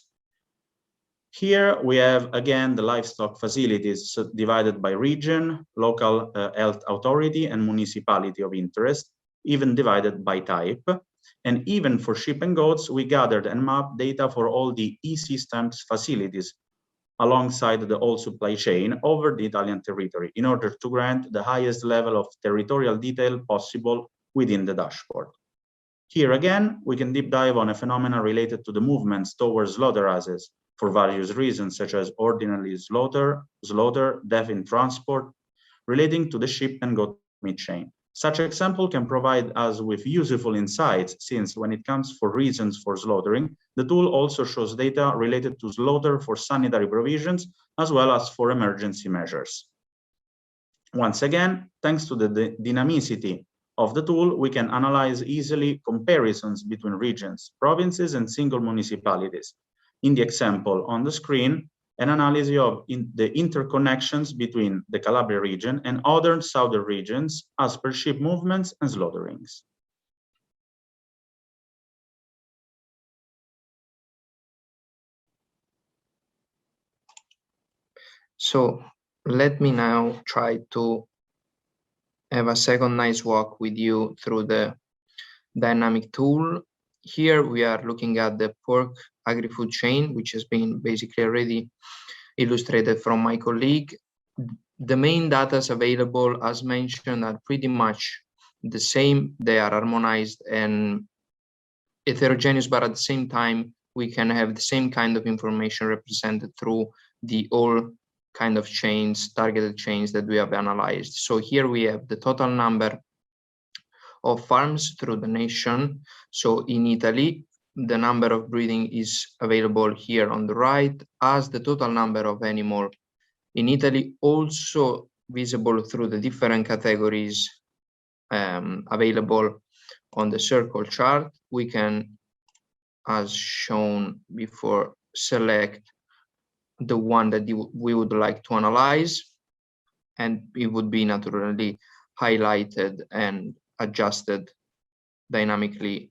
Here we have again the livestock facilities divided by region, local health authority, and municipality of interest, even divided by type. And even for sheep and goats, we gathered and mapped data for all the EC stamps facilities alongside the whole supply chain over the Italian territory in order to grant the highest level of territorial detail possible within the dashboard. Here again, we can deep dive on a phenomena related to the movements towards slaughterhouses for various reasons, such as ordinary slaughter, death in transport, relating to the sheep and goat meat chain. Such example can provide us with useful insights, since when it comes for reasons for slaughtering, the tool also shows data related to slaughter for sanitary provisions, as well as for emergency measures. Once again, thanks to the dynamicity of the tool, we can analyze easily comparisons between regions, provinces, and single municipalities. In the example on the screen, an analysis of the interconnections between the Calabria region and other southern regions as per sheep movements and slaughterings. So let me now try to have a second nice walk with you through the dynamic tool. Here we are looking at the pork agri-food chain, which has been basically already illustrated from my colleague. The main data available, as mentioned, are pretty much the same. They are harmonized and heterogeneous, but at the same time, we can have the same kind of information represented through the all kind of chains, targeted chains that we have analyzed. So here we have the total number of farms through the nation. So in Italy, the number of breeding is available here on the right, as the total number of animal in Italy, also visible through the different categories available on the circle chart. We can, as shown before, select the one that we would like to analyze, and it would be naturally highlighted and adjusted dynamically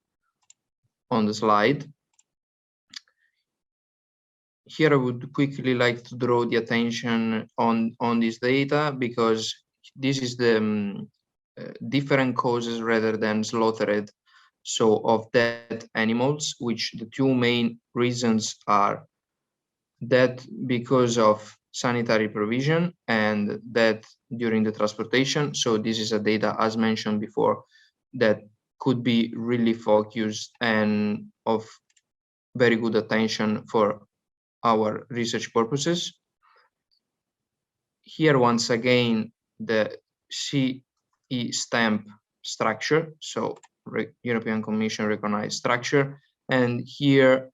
on the slide. Here I would quickly like to draw the attention on this data, because this is the different causes rather than slaughtered, so of dead animals, which the two main reasons are death because of sanitary provision and death during the transportation. So this is a data, as mentioned before, that could be really focused and of very good attention for our research purposes. Here, once again, the CE stamp structure, so European Commission recognized structure, and here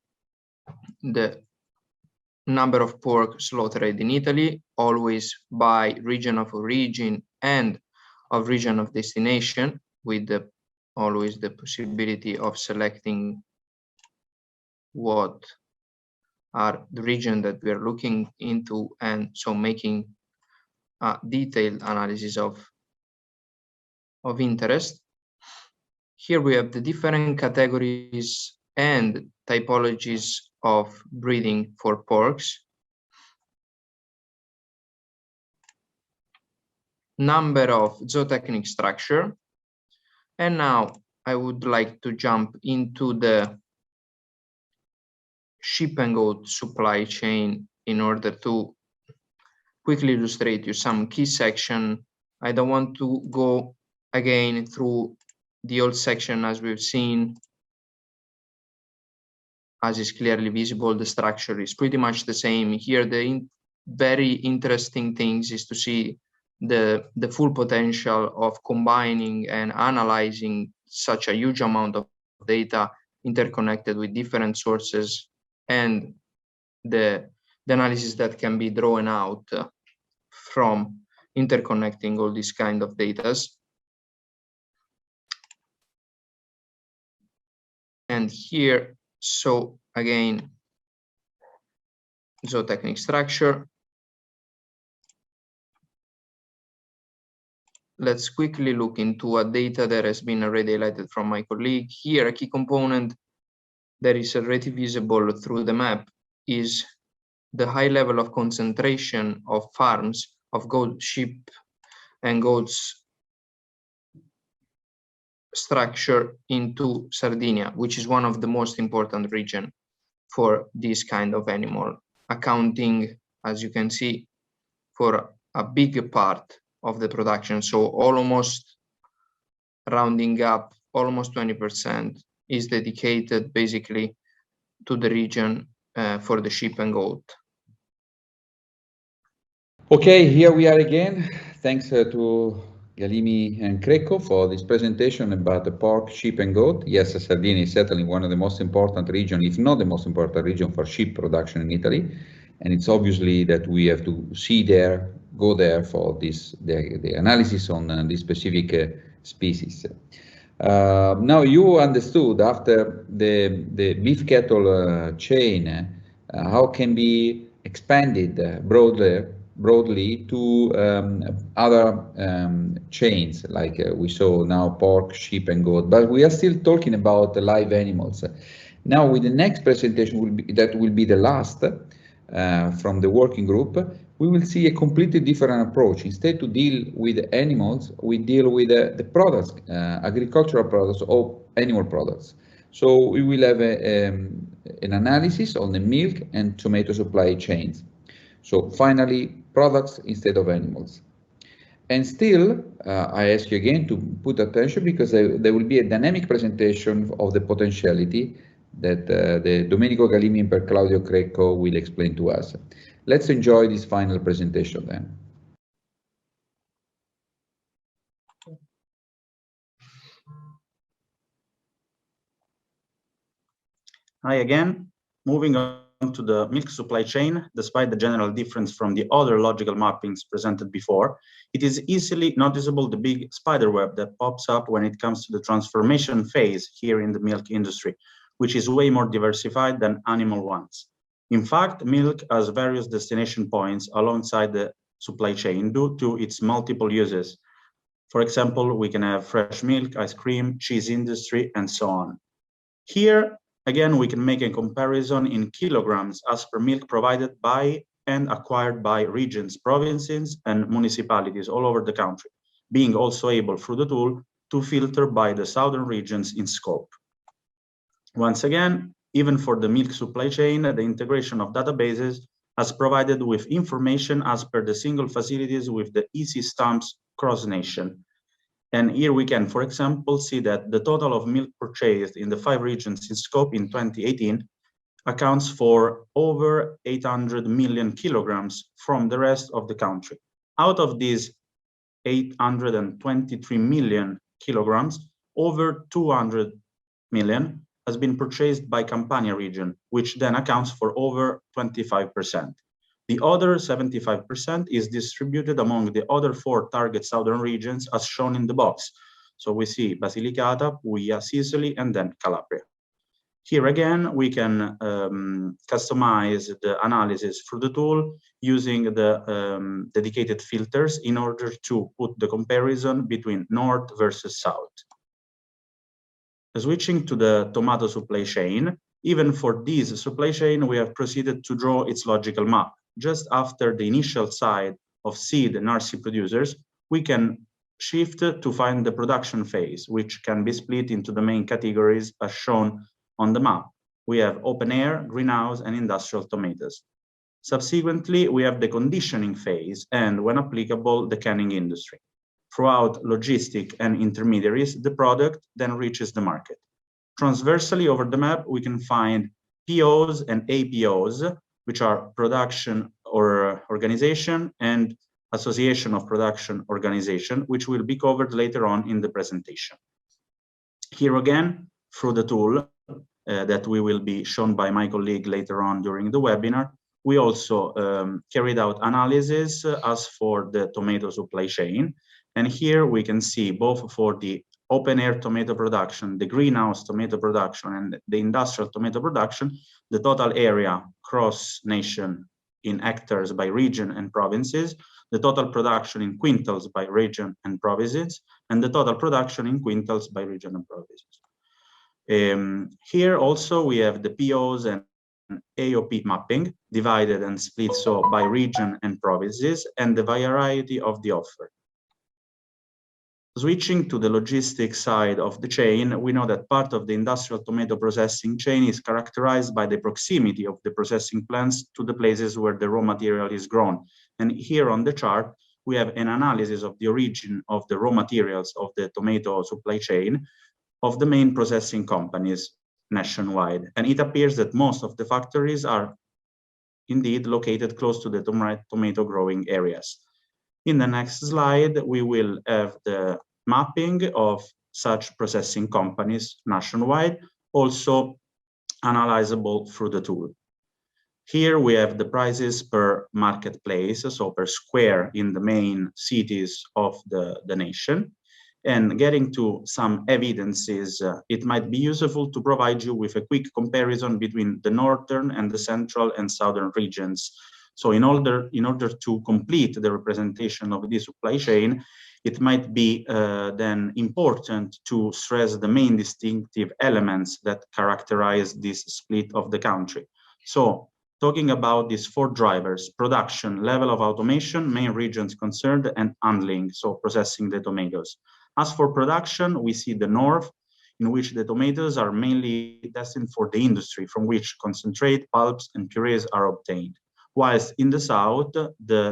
the number of pork slaughtered in Italy, always by region of origin and of region of destination, with always the possibility of selecting what are the region that we are looking into, and so making a detailed analysis of interest. Here we have the different categories and typologies of breeding for porks. Number of zootechnic structure. And now I would like to jump into the sheep and goat supply chain in order to quickly illustrate you some key section. I don't want to go again through the old section as we've seen. As is clearly visible, the structure is pretty much the same. Here, the very interesting things is to see the full potential of combining and analyzing such a huge amount of data interconnected with different sources, and the analysis that can be drawn out from interconnecting all these kind of data. And here, so again, zootechnic structure. Let's quickly look into a data that has been already highlighted from my colleague. Here, a key component that is already visible through the map is the high level of concentration of farms of goat, sheep, and goats structure into Sardinia, which is one of the most important regions for this kind of animal, accounting, as you can see, for a big part of the production. So almost rounding up, almost 20% is dedicated basically to the region for the sheep and goat. Okay, here we are again. Thanks to Galimi and Greco for this presentation about the pork, sheep and goat. Yes, Sardinia is certainly one of the most important regions, if not the most important region for sheep production in Italy. And it's obviously that we have to see there, go there for this, the analysis on this specific species. Now you understood after the beef cattle chain how can be expanded broadly to other chains like we saw now pork, sheep and goat, but we are still talking about the live animals. Now with the next presentation will be the last from the working group, we will see a completely different approach. Instead to deal with animals, we deal with the products, agricultural products or animal products. So we will have an analysis on the milk and tomato supply chains. So finally, products instead of animals. And still, I ask you again to put attention because there will be a dynamic presentation of the potentiality that the Domenico Galimi and Claudio Crecco will explain to us. Let's enjoy this final presentation then. Hi again. Moving on to the milk supply chain, despite the general difference from the other logical mappings presented before, it is easily noticeable the big spider web that pops up when it comes to the transformation phase here in the milk industry, which is way more diversified than animal ones. In fact, milk has various destination points alongside the supply chain due to its multiple uses. For example, we can have fresh milk, ice cream, cheese industry, and so on. Here, again, we can make a comparison in kilograms as per milk provided by and acquired by regions, provinces, and municipalities all over the country, being also able through the tool to filter by the southern regions in scope. Once again, even for the milk supply chain, the integration of databases has provided with information as per the single facilities with the easy stamps cross-nation. And here we can, for example, see that the total of milk purchased in the 5 regions in scope in 2018 accounts for over 800 million kilograms from the rest of the country. Out of these 823 million kilograms, over 200 million has been purchased by Campania region, which then accounts for over 25%. The other 75% is distributed among the other 4 target southern regions as shown in the box. So we see Basilicata, Puglia, Sicily, and then Calabria. Here again, we can customize the analysis through the tool using the dedicated filters in order to put the comparison between north versus south. Switching to the tomato supply chain, even for this supply chain, we have proceeded to draw its logical map. Just after the initial side of seed and RC producers, we can shift to find the production phase, which can be split into the main categories as shown on the map. We have open air, greenhouse, and industrial tomatoes. Subsequently, we have the conditioning phase and, when applicable, the canning industry. Throughout logistic and intermediaries, the product then reaches the market. Transversally over the map, we can find POs and APOs, which are production or organization and association of production organization, which will be covered later on in the presentation. Here again, through the tool that we will be shown by my colleague later on during the webinar, we also carried out analysis as for the tomato supply chain. And here we can see both for the open air tomato production, the greenhouse tomato production, and the industrial tomato production, the total area cross nation in hectares by region and provinces, the total production in quintals by region and provinces, and the total production in quintals by region and provinces. Here also we have the POs and AOP mapping divided and split so by region and provinces and the variety of the offer. Switching to the logistics side of the chain, we know that part of the industrial tomato processing chain is characterized by the proximity of the processing plants to the places where the raw material is grown. And here on the chart, we have an analysis of the origin of the raw materials of the tomato supply chain of the main processing companies nationwide. And it appears that most of the factories are indeed located close to the tomato growing areas. In the next slide, we will have the mapping of such processing companies nationwide, also analyzable through the tool. Here we have the prices per marketplace, so per square in the main cities of the nation. And getting to some evidences, it might be useful to provide you with a quick comparison between the northern and the central and southern regions. So in order to complete the representation of this supply chain, it might be then important to stress the main distinctive elements that characterize this split of the country. So talking about these four drivers: production, level of automation, main regions concerned, and handling, so processing the tomatoes. As for production, we see the north, in which the tomatoes are mainly destined for the industry, from which concentrate, pulps, and purees are obtained. Whilst in the south,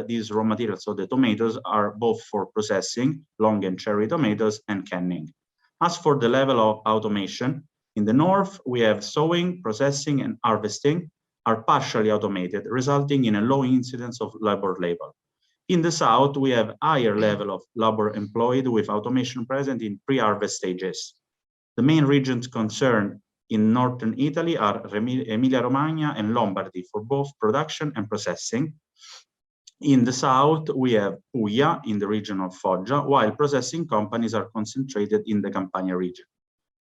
these raw materials, so the tomatoes, are both for processing, long and cherry tomatoes, and canning. As for the level of automation, in the north, we have sowing, processing, and harvesting are partially automated, resulting in a low incidence of labor. In the south, we have higher level of labor employed with automation present in pre-harvest stages. The main regions concerned in northern Italy are Emilia-Romagna and Lombardy for both production and processing. In the south, we have Puglia in the region of Foggia, while processing companies are concentrated in the Campania region.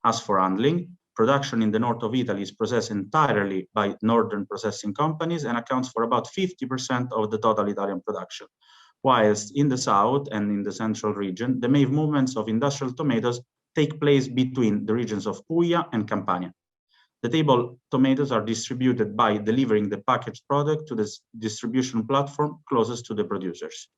As for handling, production in the north of Italy is processed entirely by northern processing companies and accounts for about 50% of the total Italian production. Whilst in the south and in the central region, the main movements of industrial tomatoes take place between the regions of Puglia and Campania. The table tomatoes are distributed by delivering the packaged product to the distribution platform closest to the producers.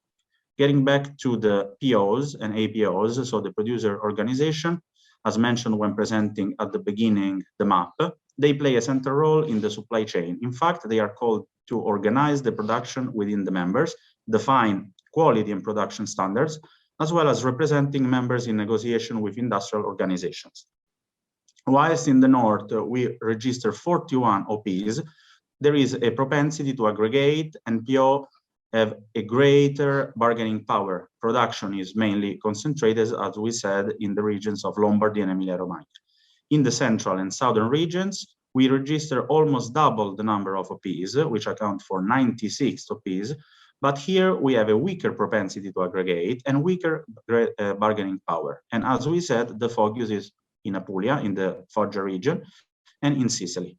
Getting back to the POs and APOs, so the producer organization, as mentioned when presenting at the beginning the map, they play a central role in the supply chain. In fact, they are called to organize the production within the members, define quality and production standards, as well as representing members in negotiation with industrial organizations. Whilst in the north, we register 41 OPs, there is a propensity to aggregate, and PO have a greater bargaining power. Production is mainly concentrated, as we said, in the regions of Lombardy and Emilia-Romagna. In the central and southern regions, we register almost double the number of OPs, which account for 96 OPs, but here we have a weaker propensity to aggregate and weaker bargaining power. And as we said, the focus is in Apulia, in the Foggia region, and in Sicily.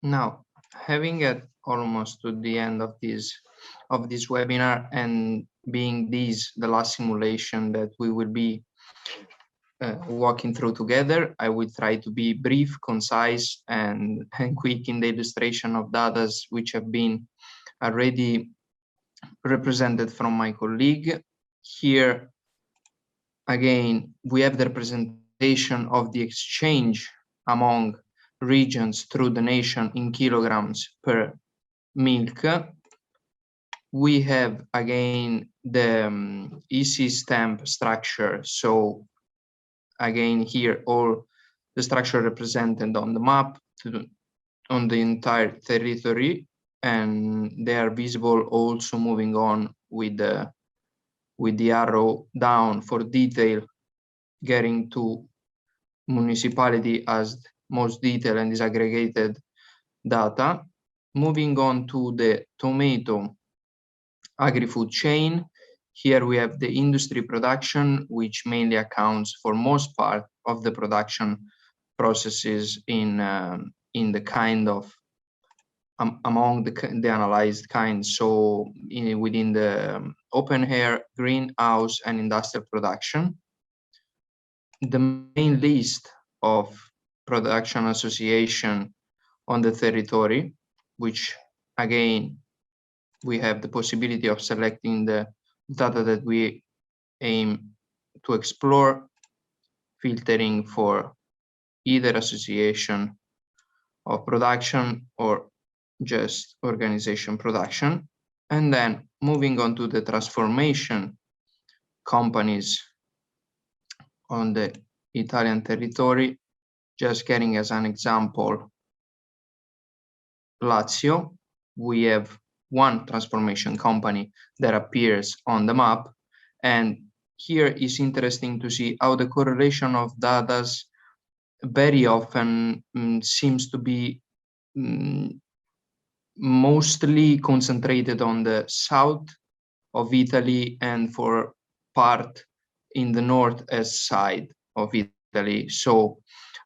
Now, having get almost to the end of this webinar, and being this the last simulation that we will be walking through together, I will try to be brief, concise, and quick in the illustration of data which have been already represented from my colleague. Here, again, we have the representation of the exchange among regions through the nation in kilograms per milk. We have again the EC stamp structure. So again, here all the structure represented on the map on the entire territory, and they are visible also moving on with the arrow down for detail, getting to municipality as most detailed and disaggregated data. Moving on to the tomato agri-food chain, here we have the industry production, which mainly accounts for most part of the production processes in the kind of among the analyzed kinds. So within the open air, greenhouse, and industrial production. The main list of production association on the territory, which again, we have the possibility of selecting the data that we aim to explore, filtering for either association of production or just organization production. And then moving on to the transformation companies on the Italian territory, just getting as an example, Lazio, we have one transformation company that appears on the map. And here is interesting to see how the correlation of data very often seems to be mostly concentrated on the south of Italy and for part in the northeast side of Italy. So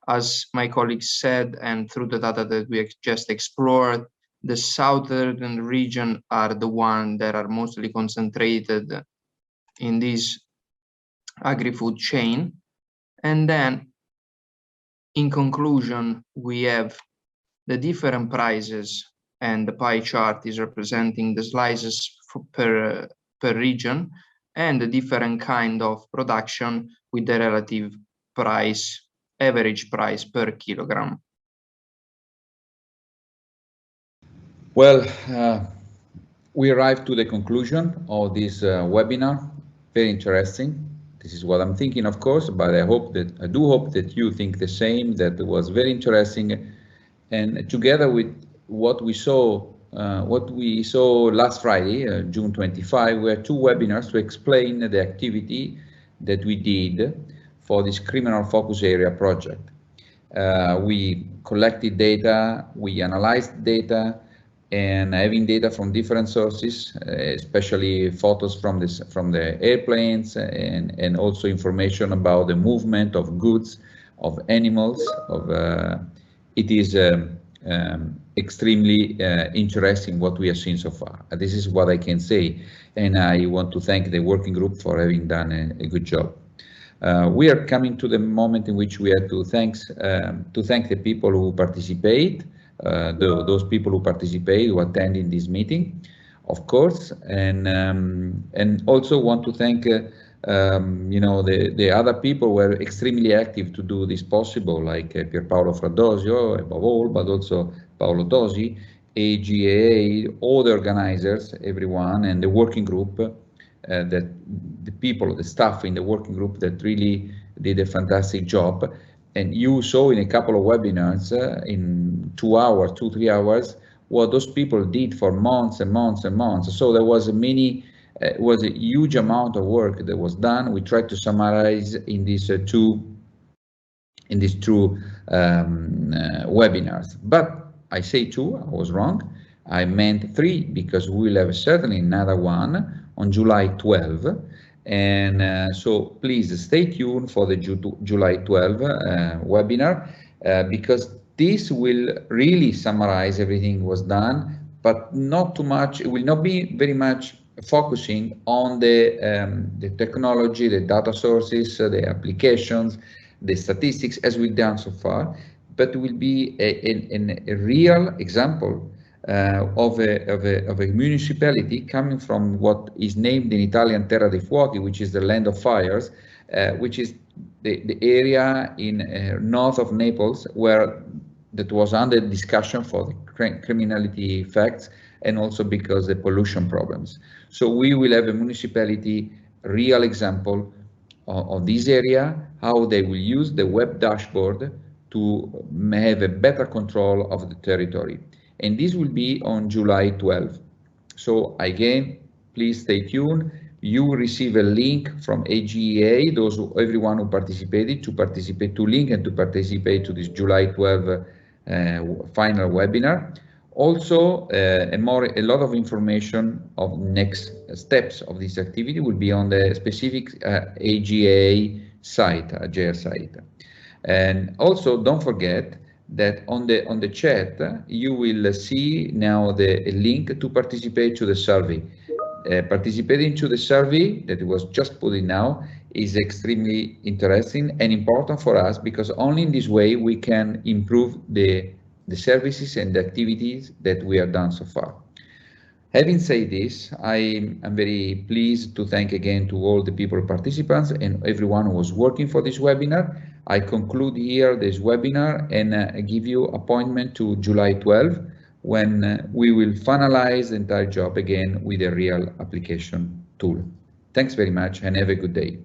as my colleagues said, and through the data that we just explored, the southern region are the ones that are mostly concentrated in this agri-food chain. And then in conclusion, we have the different prices, and the pie chart is representing the slices per region, and the different kind of production with the relative price, average price per kilogram. Well, we arrived to the conclusion of this webinar. Very interesting. This is what I'm thinking, of course, but I do hope that you think the same, that it was very interesting. And together with what we saw last Friday, June 25, we had 2 webinars to explain the activity that we did for this criminal focus area project. We collected data, we analyzed data, and having data from different sources, especially photos from the airplanes, and also information about the movement of goods, of animals. It is extremely interesting what we have seen so far. This is what I can say, and I want to thank the working group for having done a good job. We are coming to the moment in which we have to thank the people who participate. Those people who participate, who attend in this meeting, of course, and also want to thank the other people who were extremely active to do this possible, like Pierpaolo Fradosio above all, but also Paolo Tosi, Agea, all the organizers, everyone, and the working group, that the people, the staff in the working group that really did a fantastic job. And you saw in a couple of webinars in 2 hours, 2-3 hours, what those people did for months and months and months. So there was a huge amount of work that was done. We tried to summarize in these two webinars. But I say 2, I was wrong. I meant 3, because we will have certainly another one on July 12. And so please stay tuned for the July 12 webinar, because this will really summarize everything was done, but not too much. It will not be very much focusing on the technology, the data sources, the applications, the statistics as we've done so far, but it will be a real example of a municipality coming from what is named in Italian Terra dei Fuochi, which is the land of fires, which is the area in north of Naples, where that was under discussion for the criminality facts, and also because the pollution problems. So we will have a municipality real example of this area, how they will use the web dashboard to have a better control of the territory. And this will be on July 12. So again, please stay tuned. You will receive a link from Agea, everyone who participated, to link and to participate to this July 12 final webinar. Also, a lot of information of next steps of this activity will be on the specific Agea site. And also, don't forget that on the chat you will see now a link to participate to the survey. Participating to the survey that was just put in now is extremely interesting and important for us, because only in this way we can improve the services and the activities that we have done so far. Having said this, I am very pleased to thank again to all the people participants and everyone who was working for this webinar. I conclude here this webinar and give you appointment to July 12, when we will finalize the entire job again with a real application tool. Thanks very much and have a good day.